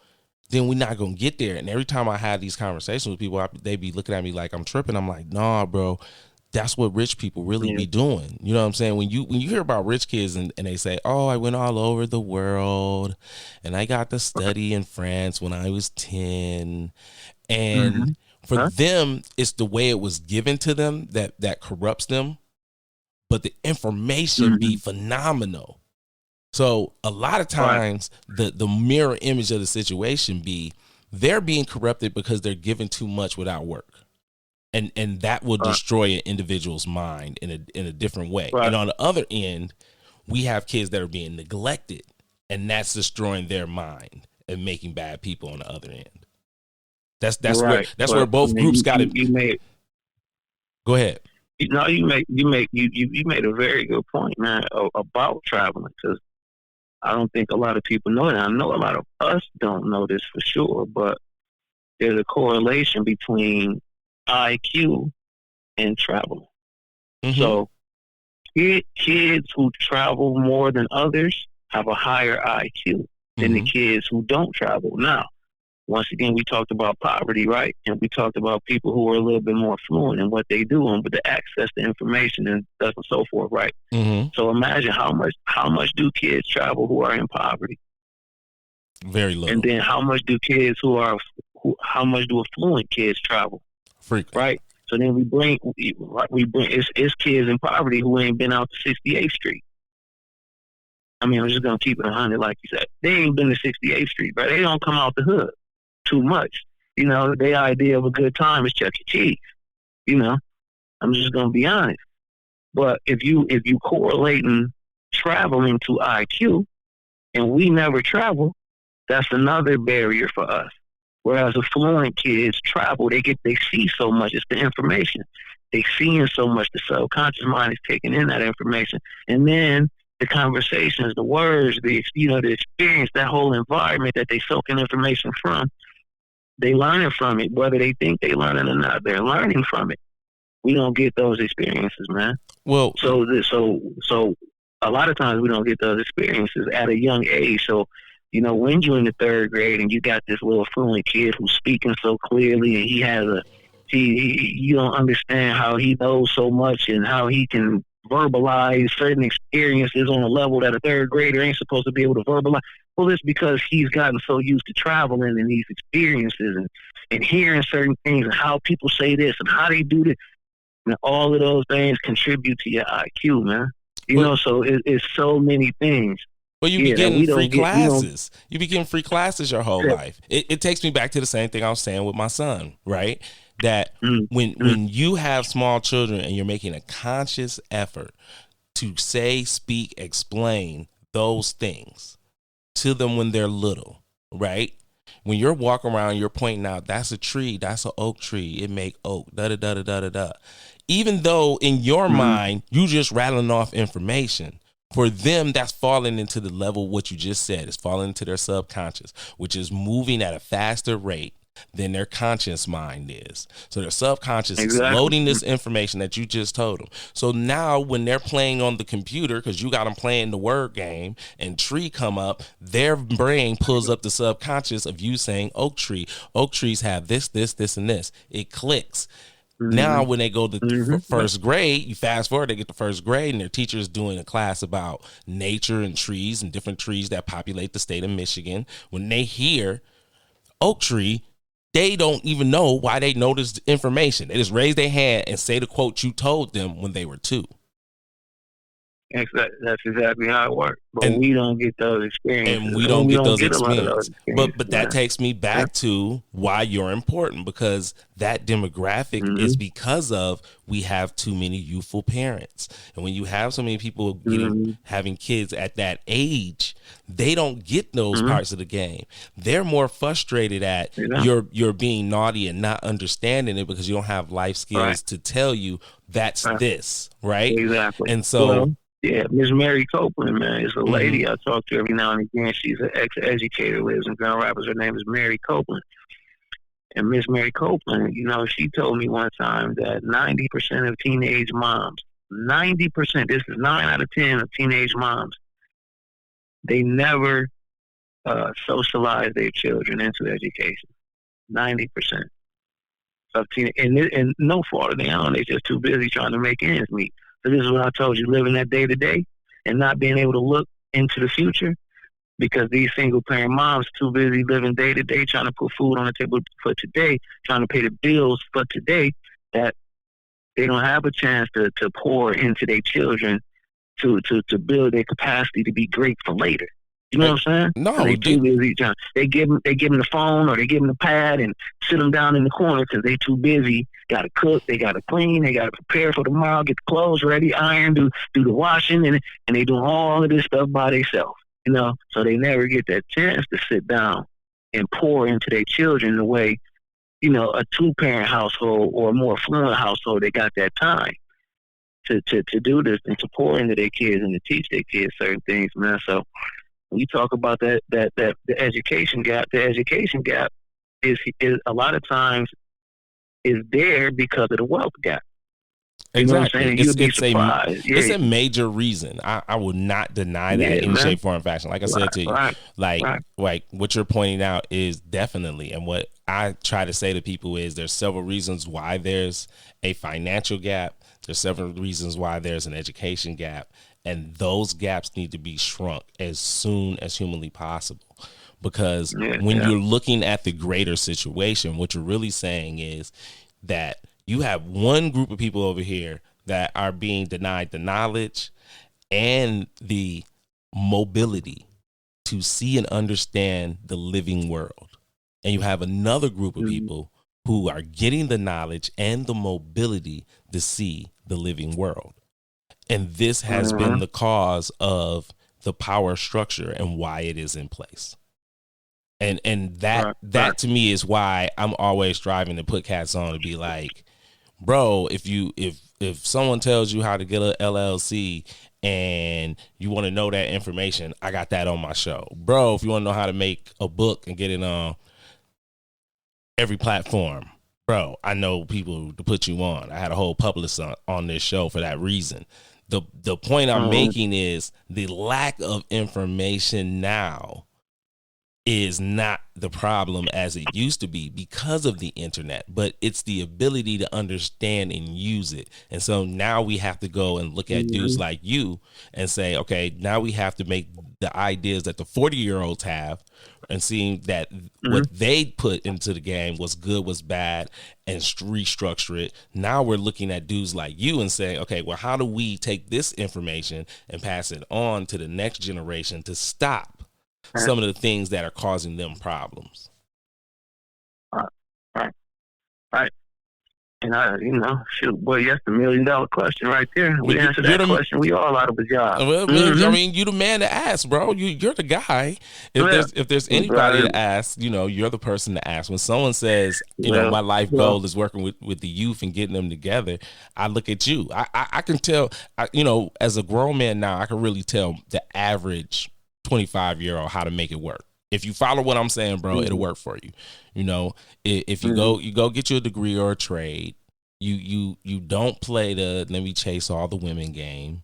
then we're not going to get there. And every time I have these conversations with people, they be looking at me like I'm tripping. I'm like, nah, bro, that's what rich people really be doing. You know what I'm saying? When you hear about rich kids and they say, oh, I went all over the world and I got to study in France when I was 10. And for them, it's the way it was given to them that corrupts them. But the information be phenomenal. So a lot of times the mirror image of the situation be they're being corrupted because they're given too much without work. And that will destroy an individual's mind in a different way. And on the other end, we have kids that are being neglected, and that's destroying their mind and making bad people on the other end. That's where both groups got it. Go ahead. No, you made a very good point, man, about traveling, because I don't think a lot of people know that. I know a lot of us don't know this for sure, but there's a correlation between IQ and traveling. So kids who travel more than others have a higher IQ. than the kids who don't travel. Now, once again, we talked about poverty, right? And we talked about people who are a little bit more fluent in what they do and with the access to information and stuff and so forth, right? So imagine how much do kids travel who are in poverty? Very little. And then how much do affluent kids travel? Frequent. Right? So then we bring it's kids in poverty who ain't been out to 68th Street. I mean, I'm just gonna keep it 100, like you said. They ain't been to 68th Street, but they don't come out the hood too much. You know, their idea of a good time is Chuck E. Cheese. You know, I'm just gonna be honest. But if you correlating traveling to IQ, and we never travel, that's another barrier for us. Whereas affluent kids travel, they see so much. It's the information. They seeing so much. The subconscious mind is taking in that information, and then the conversations, the words, the experience, that whole environment that they soaking information from, they learning from it. Whether they think they learning or not, they're learning from it. We don't get those experiences, man. Well, so a lot of times we don't get those experiences at a young age. So, you know, when you're in the third grade and you got this little fluent kid who's speaking so clearly, and you don't understand how he knows so much and how he can verbalize certain experiences on a level that a third grader ain't supposed to be able to verbalize. Well, it's because he's gotten so used to traveling and these experiences and hearing certain things and how people say this and how they do this. And all of those things contribute to your IQ, man. You know, so it's so many things. Well, you be getting free classes. You be getting free classes your whole life. It takes me back to the same thing I was saying with my son, right? That when you have small children and you're making a conscious effort to say, speak, explain those things to them when they're little, right? When you're walking around, you're pointing out, that's a tree, that's an oak tree, it make oak, da-da-da-da-da-da-da. Even though in your mind, you just rattling off information, for them, that's falling into the level what you just said. It's falling into their subconscious, which is moving at a faster rate than their conscious mind is. So their subconscious is loading this information that you just told them. So now when they're playing on the computer, because you got them playing the word game, and tree come up, their brain pulls up the subconscious of you saying oak tree. Oak trees have this, and this. It clicks. Now, when they go to first grade, you fast forward, they get to first grade, and their teacher is doing a class about nature and trees and different trees that populate the state of Michigan. When they hear oak tree, they don't even know why they know this information. They just raise their hand and say the quote you told them when they were 2. That's exactly how it works. But we don't get those experiences. And we don't get those experiences. But that takes me back to why you're important, because that demographic is because of we have too many youthful parents. And when you have so many people having kids at that age, they don't get those parts of the game. They're more frustrated at you're being naughty and not understanding it because you don't have life skills to tell you that's this, right? Exactly. And so... Yeah, Miss Mary Copeland, man, is a lady I talk to every now and again. She's an ex-educator, lives in Grand Rapids. Her name is Mary Copeland. And Miss Mary Copeland, you know, she told me one time that 90% of teenage moms, 90%, this is 9 out of 10 of teenage moms, they never socialize their children into education. 90% of teenage, and no fault of their own. They're just too busy trying to make ends meet. So this is what I told you, living that day to day and not being able to look into the future, because these single parent moms too busy living day to day, trying to put food on the table for today, trying to pay the bills for today, that they don't have a chance to pour into their children to build their capacity to be great for later. You know what I'm saying? No, they too busy. They give them the phone or they give them the pad and sit them down in the corner because they too busy. Got to cook, they got to clean, they got to prepare for tomorrow, get the clothes ready, iron, do the washing, and they do all of this stuff by themselves. You know, so they never get that chance to sit down and pour into their children the way, you know, a 2-parent household or a more affluent household, they got that time to do this and to pour into their kids and to teach their kids certain things, man. So we talk about that the education gap. The education gap is a lot of times is there because of the wealth gap. You know what I'm Exactly. saying? You'll be surprised. It's a major reason. I will not deny that in any shape, form, or fashion. Like I said to you, like what you're pointing out is definitely, and what I try to say to people is there's several reasons why there's a financial gap. There's several reasons why there's an education gap, and those gaps need to be shrunk as soon as humanly possible. Because when you're looking at the greater situation, what you're really saying is that you have one group of people over here that are being denied the knowledge and the mobility to see and understand the living world. And you have another group of people who are getting the knowledge and the mobility to see the living world. And this has been the cause of the power structure and why it is in place. And that to me is why I'm always striving to put cats on to be like, bro, if someone tells you how to get a LLC and you want to know that information, I got that on my show. Bro, if you want to know how to make a book and get it on every platform, bro, I know people to put you on. I had a whole publicist on this show for that reason. The point I'm making is the lack of information now is not the problem as it used to be because of the internet, but it's the ability to understand and use it. And so now we have to go and look at dudes like you and say, okay, now we have to make the ideas that the 40-year-olds have and seeing that what they put into the game was good, was bad, and restructure it. Now we're looking at dudes like you and saying, okay, well, how do we take this information and pass it on to the next generation to stop some of the things that are causing them problems? Right. And shoot, boy, that's the $1 million question right there. We answer that question, we all out of a job. Well, I mean, you the man to ask, bro. You're the guy. If there's anybody to ask, you're the person to ask. When someone says, my life goal is working with the youth and getting them together, I look at you. I can tell, as a grown man now, I can really tell the average 25-year-old how to make it work. If you follow what I'm saying, bro, it'll work for you. If you go get you a degree or a trade, you don't play the let me chase all the women game,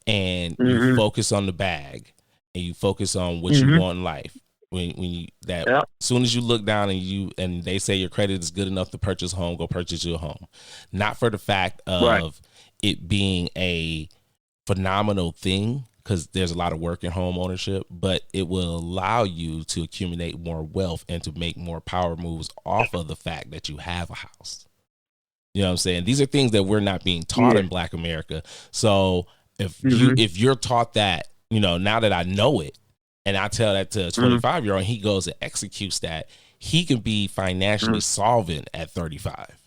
and you focus on the bag and you focus on what you want in life. As soon as you look down and they say your credit is good enough to purchase a home, go purchase your home. Not for the fact of it being a phenomenal thing, because there's a lot of work in home ownership, but it will allow you to accumulate more wealth and to make more power moves off of the fact that you have a house. You know what I'm saying? These are things that we're not being taught in Black America. So if you're taught that, now that I know it, and I tell that to a 25-year-old, and he goes and executes that, he can be financially solvent at 35,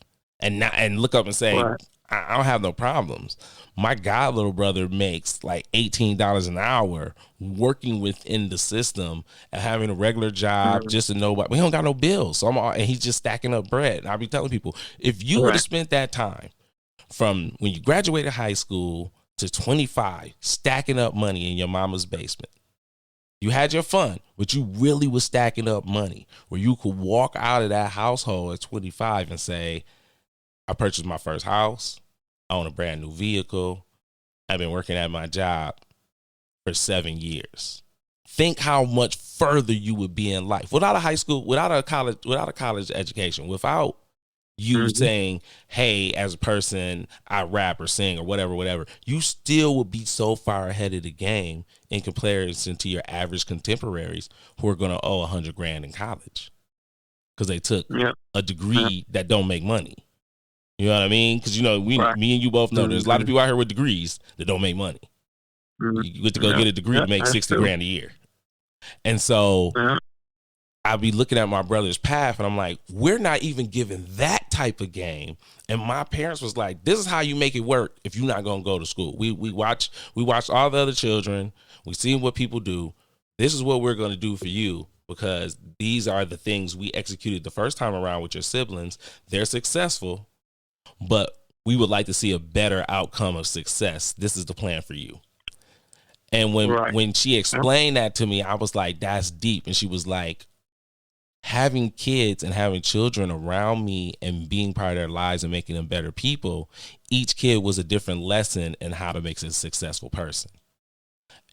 and look up and say, I don't have no problems. My god little brother makes like $18 an hour working within the system and having a regular job just to know we don't got no bills. So and he's just stacking up bread. And I'll be telling people, if you would have spent that time from when you graduated high school to 25 stacking up money in your mama's basement, you had your fun, but you really was stacking up money where you could walk out of that household at 25 and say, I purchased my first house. I own a brand new vehicle. I've been working at my job for 7 years. Think how much further you would be in life without a high school, without a college education, without you saying, hey, as a person, I rap or sing or whatever, you still would be so far ahead of the game in comparison to your average contemporaries who are going to owe $100,000 in college because they took a degree that don't make money. You know what I mean? Because, me and you both know there's a lot of people out here with degrees that don't make money. You get to go get a degree to make $60,000 a year. And so I'll be looking at my brother's path and I'm like, we're not even given that type of game. And my parents was like, this is how you make it work if you're not going to go to school. We watch all the other children. We see what people do. This is what we're going to do for you, because these are the things we executed the first time around with your siblings. They're successful, but we would like to see a better outcome of success. This is the plan for you. And when she explained that to me, I was like, that's deep. And she was like, having kids and having children around me and being part of their lives and making them better people, each kid was a different lesson in how to make a successful person.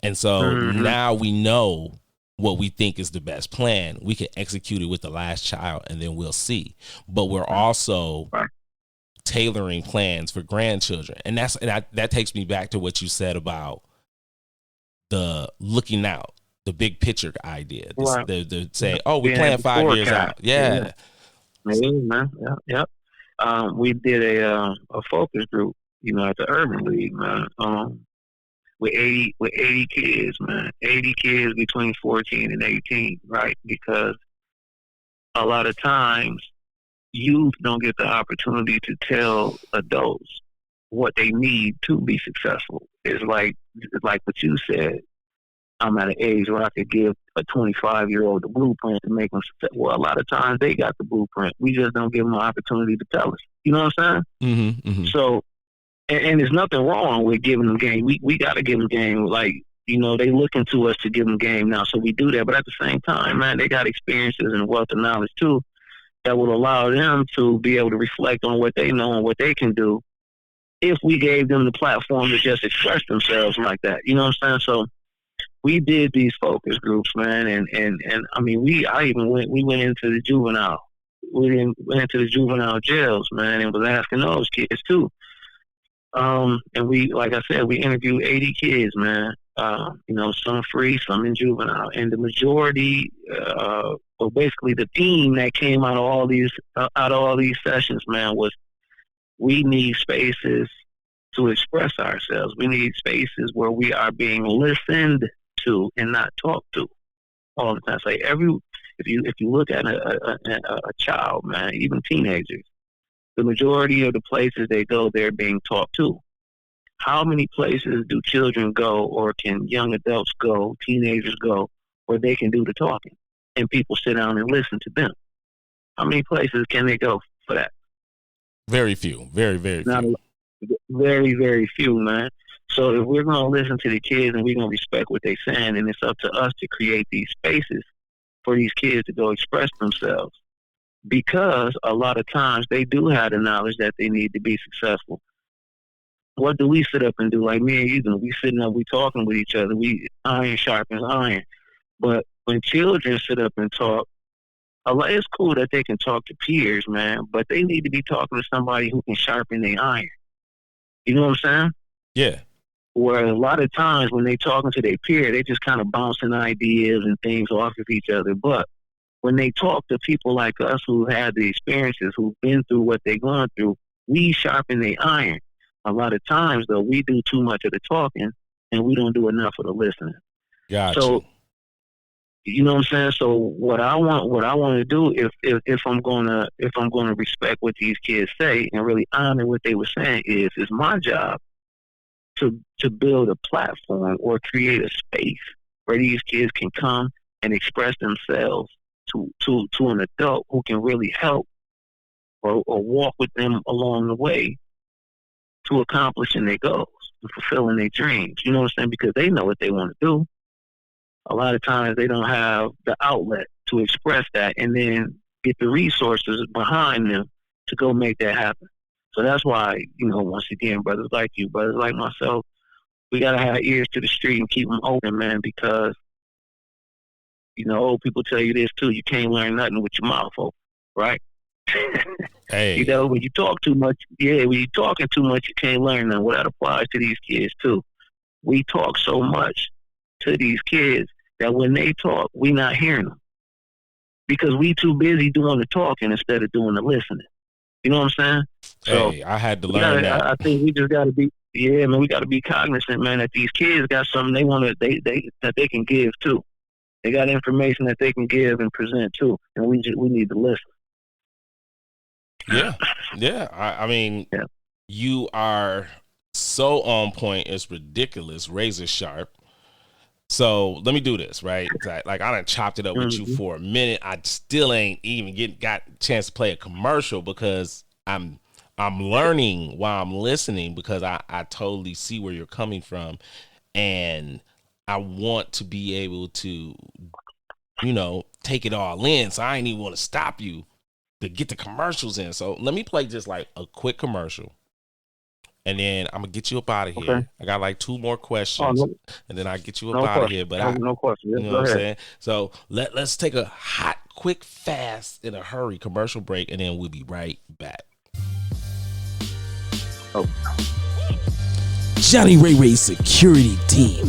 And so now we know what we think is the best plan. We can execute it with the last child and then we'll see. But we're also tailoring plans for grandchildren. And that takes me back to what you said about the looking out, the big picture idea. The saying, oh, we're playing 5 years out. Yeah. Man. Yeah. We did a focus group, at the Urban League, man. With 80 kids, man. 80 kids between 14 and 18, right? Because a lot of times youth don't get the opportunity to tell adults what they need to be successful. It's like what you said. I'm at an age where I could give a 25-year-old the blueprint to make them successful. Well, a lot of times they got the blueprint. We just don't give them an opportunity to tell us. You know what I'm saying? So, and there's nothing wrong with giving them game. We got to give them game. Like, they looking to us to give them game now. So we do that. But at the same time, man, they got experiences and wealth of knowledge too that will allow them to be able to reflect on what they know and what they can do if we gave them the platform to just express themselves like that. You know what I'm saying? So we did these focus groups, man, and I mean, we went into the juvenile. We went into the juvenile jails, man, and was asking those kids too. And we, like I said, we interviewed 80 kids, man. Some free, some in juvenile, and the majority, well, basically the theme that came out of all these sessions, man, was we need spaces to express ourselves. We need spaces where we are being listened to and not talked to all the time. Like if you look at a child, man, even teenagers, the majority of the places they go, they're being talked to. How many places do children go, or can young adults go, teenagers go, where they can do the talking and people sit down and listen to them? How many places can they go for that? Very few. Very, very few. Very, very few, man. So if we're going to listen to the kids and we're going to respect what they're saying, and it's up to us to create these spaces for these kids to go express themselves, because a lot of times they do have the knowledge that they need to be successful. What do we sit up and do? Like me and you do. We sitting up, we talking with each other. We iron sharpens iron. But when children sit up and talk, it's cool that they can talk to peers, man, but they need to be talking to somebody who can sharpen their iron. You know what I'm saying? Yeah. Where a lot of times when they talking to their peer, they just kind of bouncing ideas and things off of each other. But when they talk to people like us who have the experiences, who've been through what they're going through, we sharpen their iron. A lot of times, though, we do too much of the talking and we don't do enough of the listening. Gotcha. So, you know what I'm saying? So what I want to do, if I'm gonna respect what these kids say and really honor what they were saying, is my job to build a platform or create a space where these kids can come and express themselves to an adult who can really help or walk with them along the way to accomplishing their goals, to fulfilling their dreams. You know what I'm saying? Because they know what they want to do. A lot of times they don't have the outlet to express that and then get the resources behind them to go make that happen. So that's why, once again, brothers like you, brothers like myself, we got to have ears to the street and keep them open, man, because, old people tell you this too, you can't learn nothing with your mouth open, right? Hey. When you talk too much, when you're talking too much, you can't learn nothing. Well, that applies to these kids too. We talk so much to these kids that when they talk, we not hearing them because we too busy doing the talking instead of doing the listening. You know what I'm saying? So hey, I had to learn that. I think we just got to be, we got to be cognizant, man, that these kids got something they want to, that they can give too. They got information that they can give and present too, and we need to listen. Yeah. I mean, You are so on point. It's ridiculous, razor sharp. So let me do this, right? Like I done chopped it up with you for a minute. I still ain't even got a chance to play a commercial because I'm learning while I'm listening, because I totally see where you're coming from, and I want to be able to take it all in. So I ain't even want to stop you to get the commercials in. So let me play just like a quick commercial. And then I'm gonna get you up out of here. Okay. I got like 2 more questions, and then I get you up out of here. But no question. You know what I'm saying? So let's take a hot, quick, fast, in a hurry commercial break, and then we'll be right back. Oh. Johnny Ray Ray Security Team.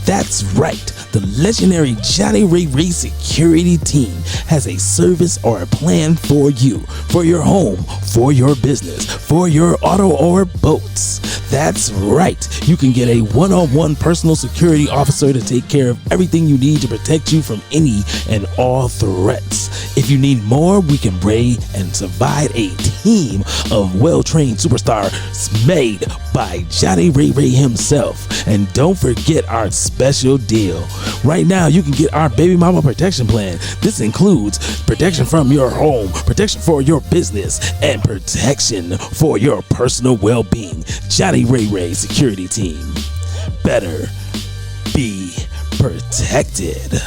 That's right. The legendary Johnny Ray Ray Security Team has a service or a plan for you, for your home, for your business, for your auto or boats. That's right. You can get a one-on-one personal security officer to take care of everything you need to protect you from any and all threats. If you need more, we can bring and provide a team of well-trained superstars made by Johnny Ray Ray himself. And don't forget our special deal. Right now, you can get our baby mama protection plan. This includes protection from your home, protection for your business, and protection for your personal well-being. Johnny Ray Ray Security Team. Better be protected.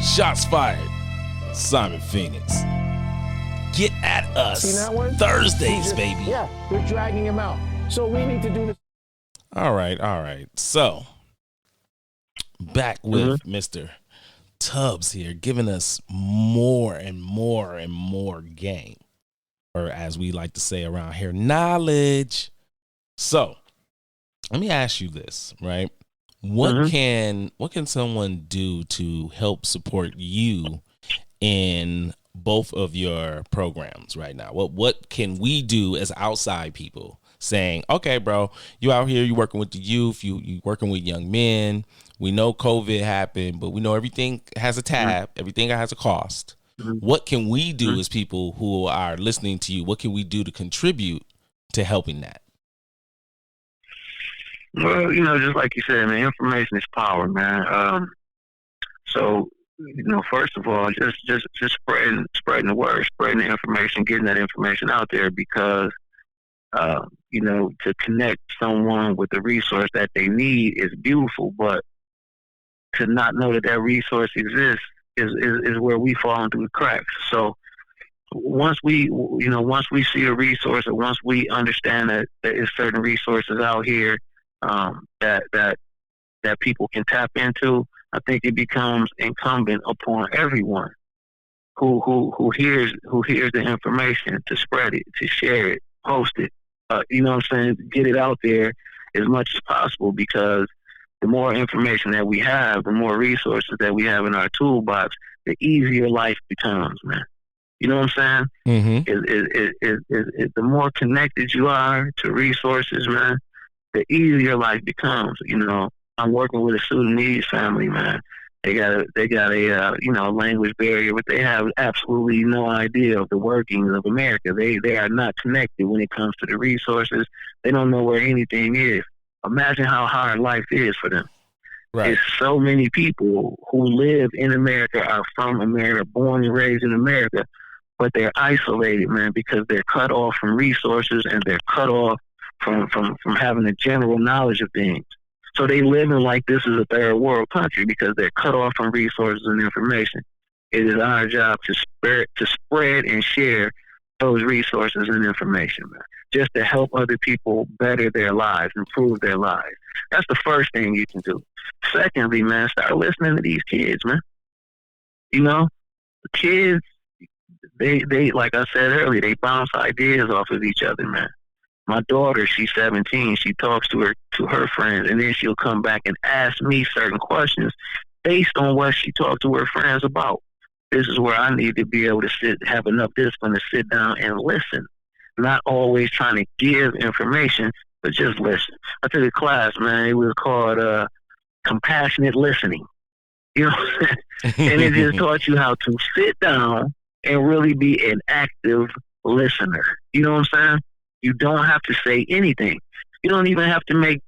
Shots fired. Simon Phoenix. Get at us Thursdays, baby. Yeah, we're dragging him out. So we need to do this. All right. So, back with Mr. Tubbs here, giving us more and more and more game. Or as we like to say around here, knowledge. So, let me ask you this, right? What can someone do to help support you in both of your programs right now? What can we do as outside people saying, okay, bro, you out here, you working with the youth, you working with young men. We know COVID happened, but we know everything has a tab, everything has a cost. What can we do as people who are listening to you? What can we do to contribute to helping that? Well, just like you said, man, information is power, man. So, first of all, just spreading the word, spreading the information, getting that information out there, because, to connect someone with the resource that they need is beautiful, but to not know that resource exists is where we fall into the cracks. So once we see a resource, or once we understand that there is certain resources out here that people can tap into, I think it becomes incumbent upon everyone who hears the information to spread it, to share it, post it. Get it out there as much as possible, because the more information that we have, the more resources that we have in our toolbox, the easier life becomes, man. You know what I'm saying? The more connected you are to resources, man, the easier life becomes. I'm working with a Sudanese family, man. They got a language barrier, but they have absolutely no idea of the workings of America. They are not connected when it comes to the resources. They don't know where anything is. Imagine how hard life is for them. Right. It's so many people who live in America, are from America, born and raised in America, but they're isolated, man, because they're cut off from resources, and they're cut off from having a general knowledge of things. So they live in like this is a third world country, because they're cut off from resources and information. It is our job to spread and share those resources and information, man, just to help other people better their lives, improve their lives. That's the first thing you can do. Secondly, man, start listening to these kids, man. The kids, they like I said earlier, they bounce ideas off of each other, man. My daughter, she's 17. She talks to her friends, and then she'll come back and ask me certain questions based on what she talked to her friends about. This is where I need to be able to have enough discipline to sit down and listen, not always trying to give information, but just listen. I took a class, man. It was called compassionate listening. You know what I'm saying? And it just taught you how to sit down and really be an active listener. You know what I'm saying? You don't have to say anything. You don't even have to make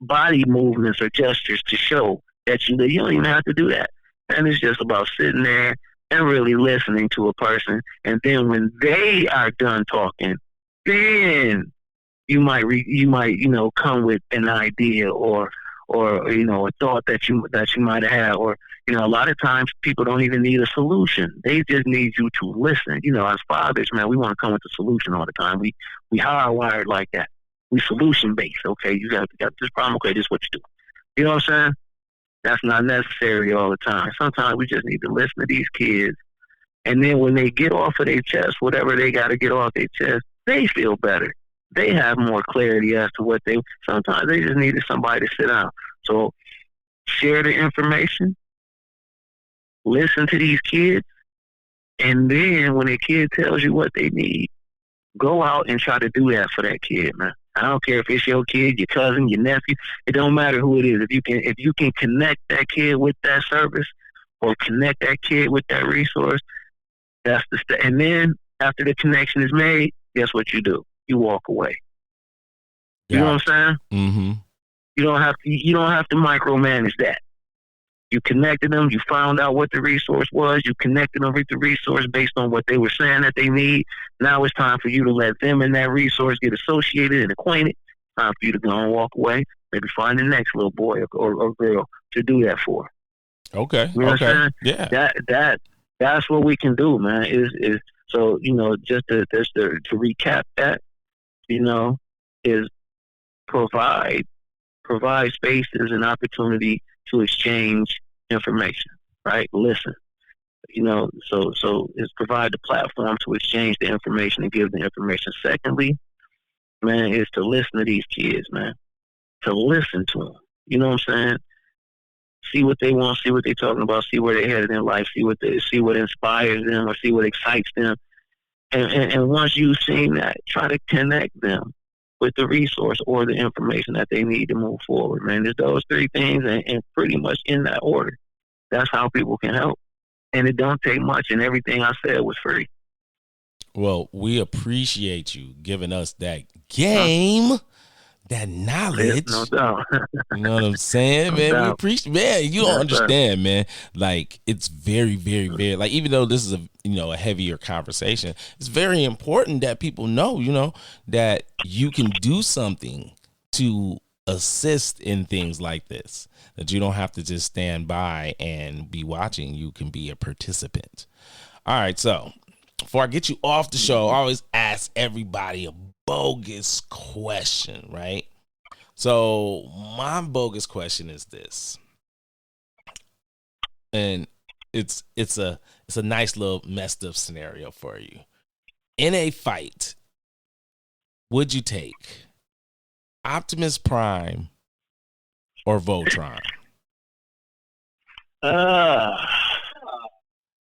body movements or gestures to show that you don't even have to do that. And it's just about sitting there and really listening to a person. And then when they are done talking, then you might come with an idea or a thought that you might have had, or a lot of times people don't even need a solution. They just need you to listen. As fathers, man, we want to come with a solution all the time. We hardwired like that. We solution based. Okay, you got this problem. Okay, this is what you do. You know what I'm saying? That's not necessary all the time. Sometimes we just need to listen to these kids, and then when they get off of their chest, whatever they got to get off their chest, they feel better. They have more clarity as to what sometimes they just needed somebody to sit down. So share the information, listen to these kids, and then when a kid tells you what they need, go out and try to do that for that kid, man. I don't care if it's your kid, your cousin, your nephew. It don't matter who it is. If you can connect that kid with that service or connect that kid with that resource, that's the step. And then after the connection is made, guess what you do? You walk away. You know what I'm saying? Mm-hmm. You don't have to micromanage that. You connected them. You found out what the resource was. You connected them with the resource based on what they were saying that they need. Now it's time for you to let them and that resource get associated and acquainted. Time for you to go and walk away. Maybe find the next little boy or girl to do that for. Okay. You know what I'm saying? Yeah. That's what we can do, man. So just to recap that, is provide spaces and opportunity to exchange information, right? Listen, so it's provide the platform to exchange the information and give the information. Secondly, man, is to listen to these kids, man, to listen to them. You know what I'm saying? See what they want, see what they're talking about, see where they're headed in life, see what inspires them or see what excites them. And once you've seen that, try to connect them with the resource or the information that they need to move forward, man. There's those three things and pretty much in that order. That's how people can help. And it don't take much, and everything I said was free. Well, we appreciate you giving us that game, that knowledge. No doubt. You know what I'm saying, man? doubt. We appreciate, man. You don't understand, man. Like, it's very, very, very, like, even though this is a heavier conversation, it's very important that people know, that you can do something to assist in things like this, that you don't have to just stand by and be watching. You can be a participant. All right. So before I get you off the show, I always ask everybody a bogus question, right? So my bogus question is this, and it's a nice little messed up scenario for you. In a fight, would you take Optimus Prime or Voltron?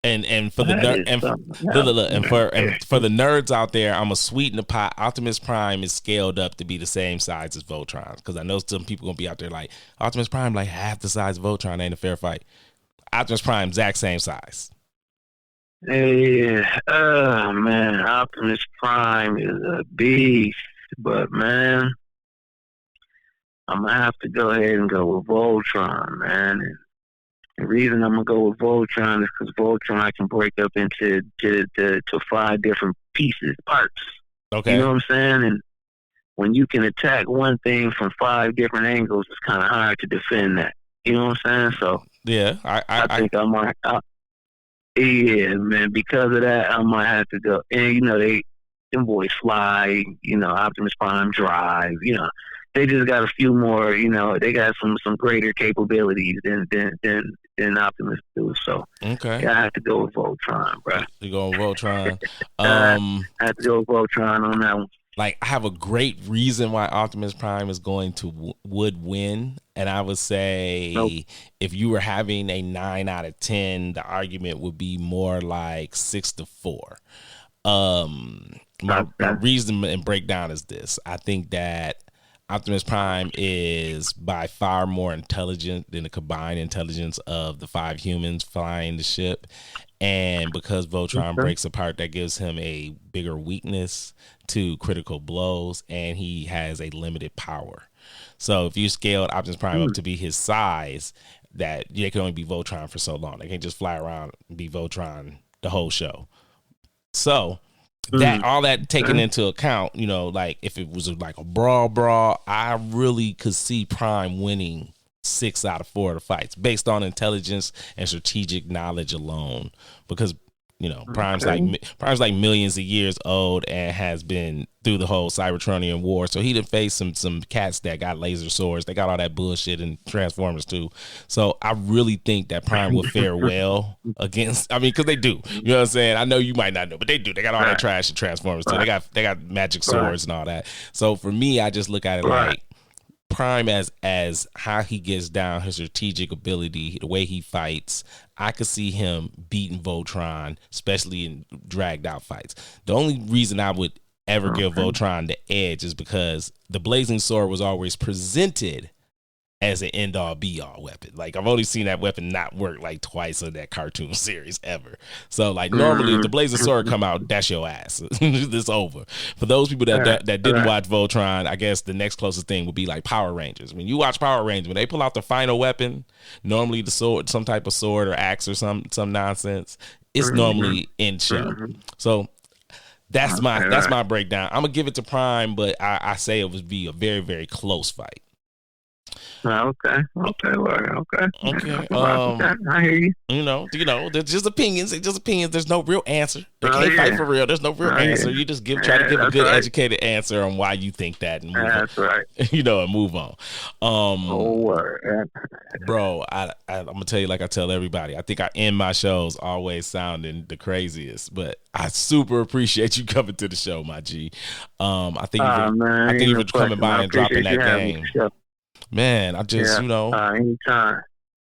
And for the nerds out there, I'm gonna sweeten the pot. Optimus Prime is scaled up to be the same size as Voltron, because I know some people gonna be out there like Optimus Prime like half the size of Voltron, ain't a fair fight. Optimus Prime exact same size. Yeah, man, Optimus Prime is a beast, but man, I'm gonna have to go ahead and go with Voltron, man. And the reason I'm gonna go with Voltron is because Voltron I can break up into to 5 different pieces, parts. Okay. You know what I'm saying? And when you can attack one thing from 5 different angles, it's kind of hard to defend that. You know what I'm saying? So yeah, I think I might. Yeah, man. Because of that, I might have to go. And them boys fly. Optimus Prime drive. They just got a few more. They got some greater capabilities than Optimus do. So okay, yeah, I have to go with Voltron, bro. You go with Voltron. I have to go with Voltron on that one. Like, I have a great reason why Optimus Prime is going to would win, and I would say if you were having a 9 out of 10, the argument would be more like 6-4. My reason and breakdown is this: I think that Optimus Prime is by far more intelligent than the combined intelligence of the 5 humans flying the ship. And because Voltron breaks apart, that gives him a bigger weakness to critical blows, and he has a limited power. So if you scaled Optimus Prime up to be his size, that they can only be Voltron for so long. They can't just fly around and be Voltron the whole show. So that all that taken into account, you know, like if it was like a brawl, I really could see Prime winning 6 out of 4 of the fights based on intelligence and strategic knowledge alone, because you know Prime's like millions of years old and has been through the whole Cybertronian war, so he done faced some cats that got laser swords. They got all that bullshit in Transformers too. So I really think that Prime will fare well against. I mean, because they do. You know what I'm saying? I know you might not know, but they do. They got all that trash in Transformers too. They got magic swords and all that. So for me, I just look at it like Prime as how he gets down, his strategic ability, the way he fights. I could see him beating Voltron, especially in dragged out fights. The only reason I would ever give Voltron the edge is because the Blazing Sword was always presented as an end-all be-all weapon. Like, I've only seen that weapon not work like twice in that cartoon series ever. So like normally if the Blazing Sword come out, that's your ass. It's over. For those people that didn't watch Voltron, I guess the next closest thing would be like Power Rangers. When you watch Power Rangers, when they pull out the final weapon, normally the sword, some type of sword or axe or some nonsense, it's normally in show. So that's my breakdown. I'm gonna give it to Prime, but I say it would be a very, very close fight. Okay. I hear you. You know, there's just opinions. It's just opinions. There's no real answer. They can't fight for real. There's no real answer. You just try to give a good, educated answer on why you think that, and move on. You know, and move on. Bro, I'm gonna tell you like I tell everybody. I think I end my shows always sounding the craziest, but I super appreciate you coming to the show, my G. I think you were coming by and dropping that game. Man, I just, anytime.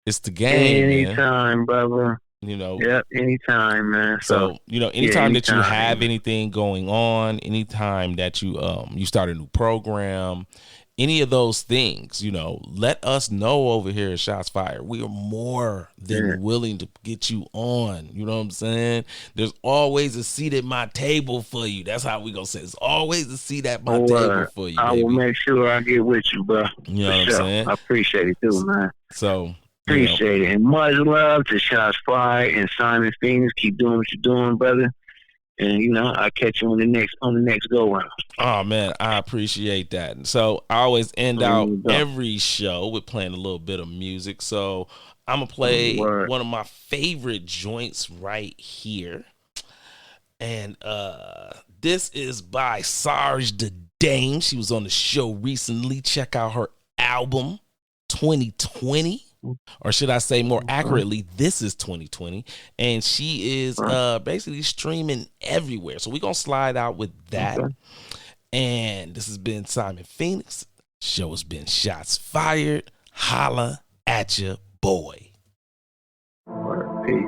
It's the game, anytime, brother. You know. Yep, anytime, man. So anytime that you have anything going on, anytime that you start a new program, any of those things, let us know over here at Shots Fired. We are more than willing to get you on. You know what I'm saying? There's always a seat at my table for you. That's how we gonna say it. There's always a seat at my table for you. I will make sure I get with you, bro. You know what I'm saying? I appreciate it too, man. So appreciate it. And much love to Shots Fired and Simon Phoenix. Keep doing what you're doing, brother. And I'll catch you on the next go round. Oh man, I appreciate that. And so I always end out every show with playing a little bit of music. So I'm gonna play one of my favorite joints right here. And this is by Sarge the Dame. She was on the show recently. Check out her album 2020. Or should I say more accurately, this is 2020. And she is basically streaming everywhere. So we're going to slide out with that. Okay. And this has been Simon Phoenix. Show has been Shots Fired. Holla at ya, boy. Peace.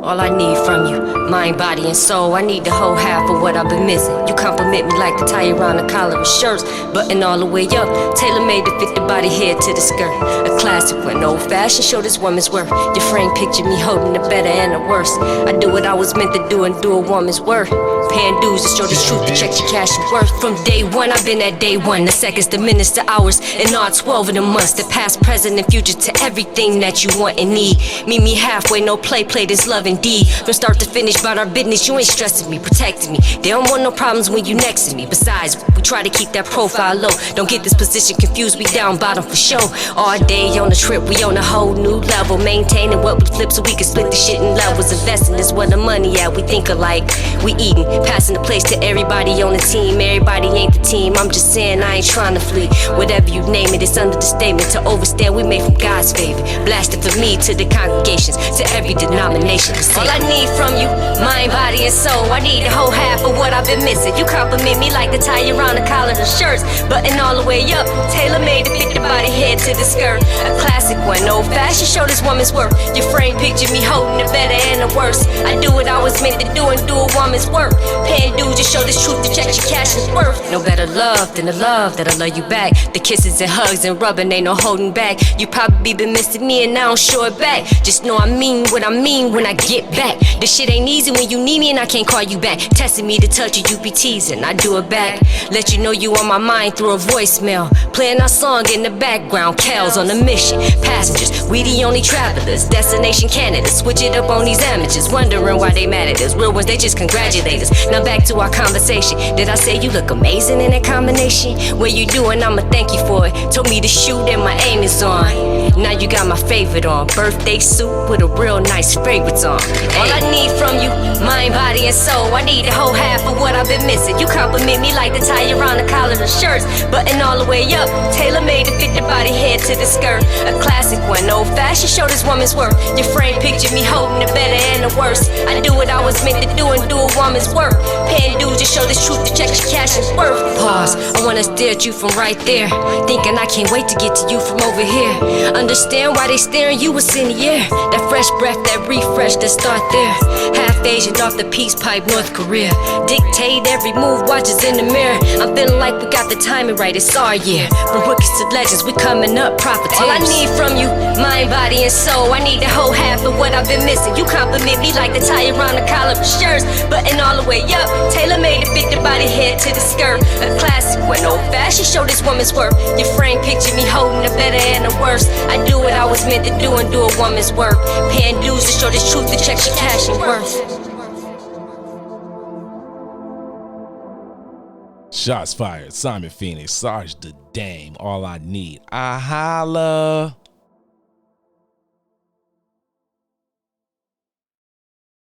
All I need from you, mind, body, and soul. I need the whole half of what I've been missing. You compliment me like the tie around the collar of shirts, button all the way up, tailor-made to fit the body head to the skirt. A classic when old-fashioned show this woman's worth. Your frame picture me holding the better and the worst. I do what I was meant to do and do a woman's worth. Paying dues to show the truth, to check your cash and worth. From day one, I've been at day one. The seconds, the minutes, the hours, and all 12 of the months. The past, present, and future to everything that you want and need. Meet me halfway, no play this love indeed. From start to finish, about our business, you ain't stressing me, protecting me. They don't want no problems when you next to me. Besides, we try to keep that profile low. Don't get this position confused, we down bottom for sure. All day on the trip, we on a whole new level. Maintaining what we flip so we can split the shit in levels. Investing is where the money at, we think alike. We eating, passing the place to everybody on the team. Everybody ain't the team, I'm just saying I ain't trying to flee. Whatever you name it, it's under the statement. To overstand, we made from God's favor. Blasted from me to the congregations, to every denomination. All I need from you, mind, body, and soul. I need the whole half of what I've been missing. You compliment me like the tie around the collar of shirts, button all the way up, tailor-made to fit the body head to the skirt. A classic one, old-fashioned show this woman's worth. Your frame picture me holding the better and the worst. I do what I was meant to do and do a woman's work. Paying dues to show this truth, to check your cash and worth. No better love than the love that I love you back. The kisses and hugs and rubbing, ain't no holding back. You probably been missing me and I don't show it back. Just know I mean what I mean when I give get back. This shit ain't easy when you need me and I can't call you back. Testing me to touch you, you be teasing, I do it back. Let you know you on my mind through a voicemail. Playing our song in the background, Cal's on a mission. Passengers, we the only travelers. Destination Canada, switch it up on these amateurs. Wondering why they mad at us. Real ones, they just congratulate us. Now back to our conversation. Did I say you look amazing in that combination? What you doing, I'ma thank you for it. Told me to shoot and my aim is on. Now you got my favorite on. Birthday suit with a real nice fragrance on. All I need from you, mind, body, and soul. I need the whole half of what I've been missing. You compliment me like the tie around the collar of shirts. Button all the way up, tailor-made to fit the body, head to the skirt. A classic one, old-fashioned, show this woman's worth. Your frame picture me holding the better and the worst. I do what I was meant to do and do a woman's work. Paying dues to show this truth to check your cash and worth. Pause, I wanna stare at you from right there. Thinking I can't wait to get to you from over here. Understand why they staring, you was in the air. That fresh breath, that refresh, that start there. Half Asian off the peace pipe, North Korea. Dictate every move, watches in the mirror. I'm feeling like we got the timing right, it's our year. From rookies to legends, we coming up, profiteers. All I need from you, mind, body, and soul. I need the whole half of what I've been missing. You compliment me like the tie around the collar of shirts. Button all the way up, tailor-made to fit the body, head to the skirt. A classic one, old-fashioned, show this woman's worth. Your frame picture me holding the better and the worst. I do what I was meant to do and do a woman's work. Paying dues to show this truth to check your cash and worth. Shots fired. Simon Phoenix, Sarge the Dame. All I need. I holla.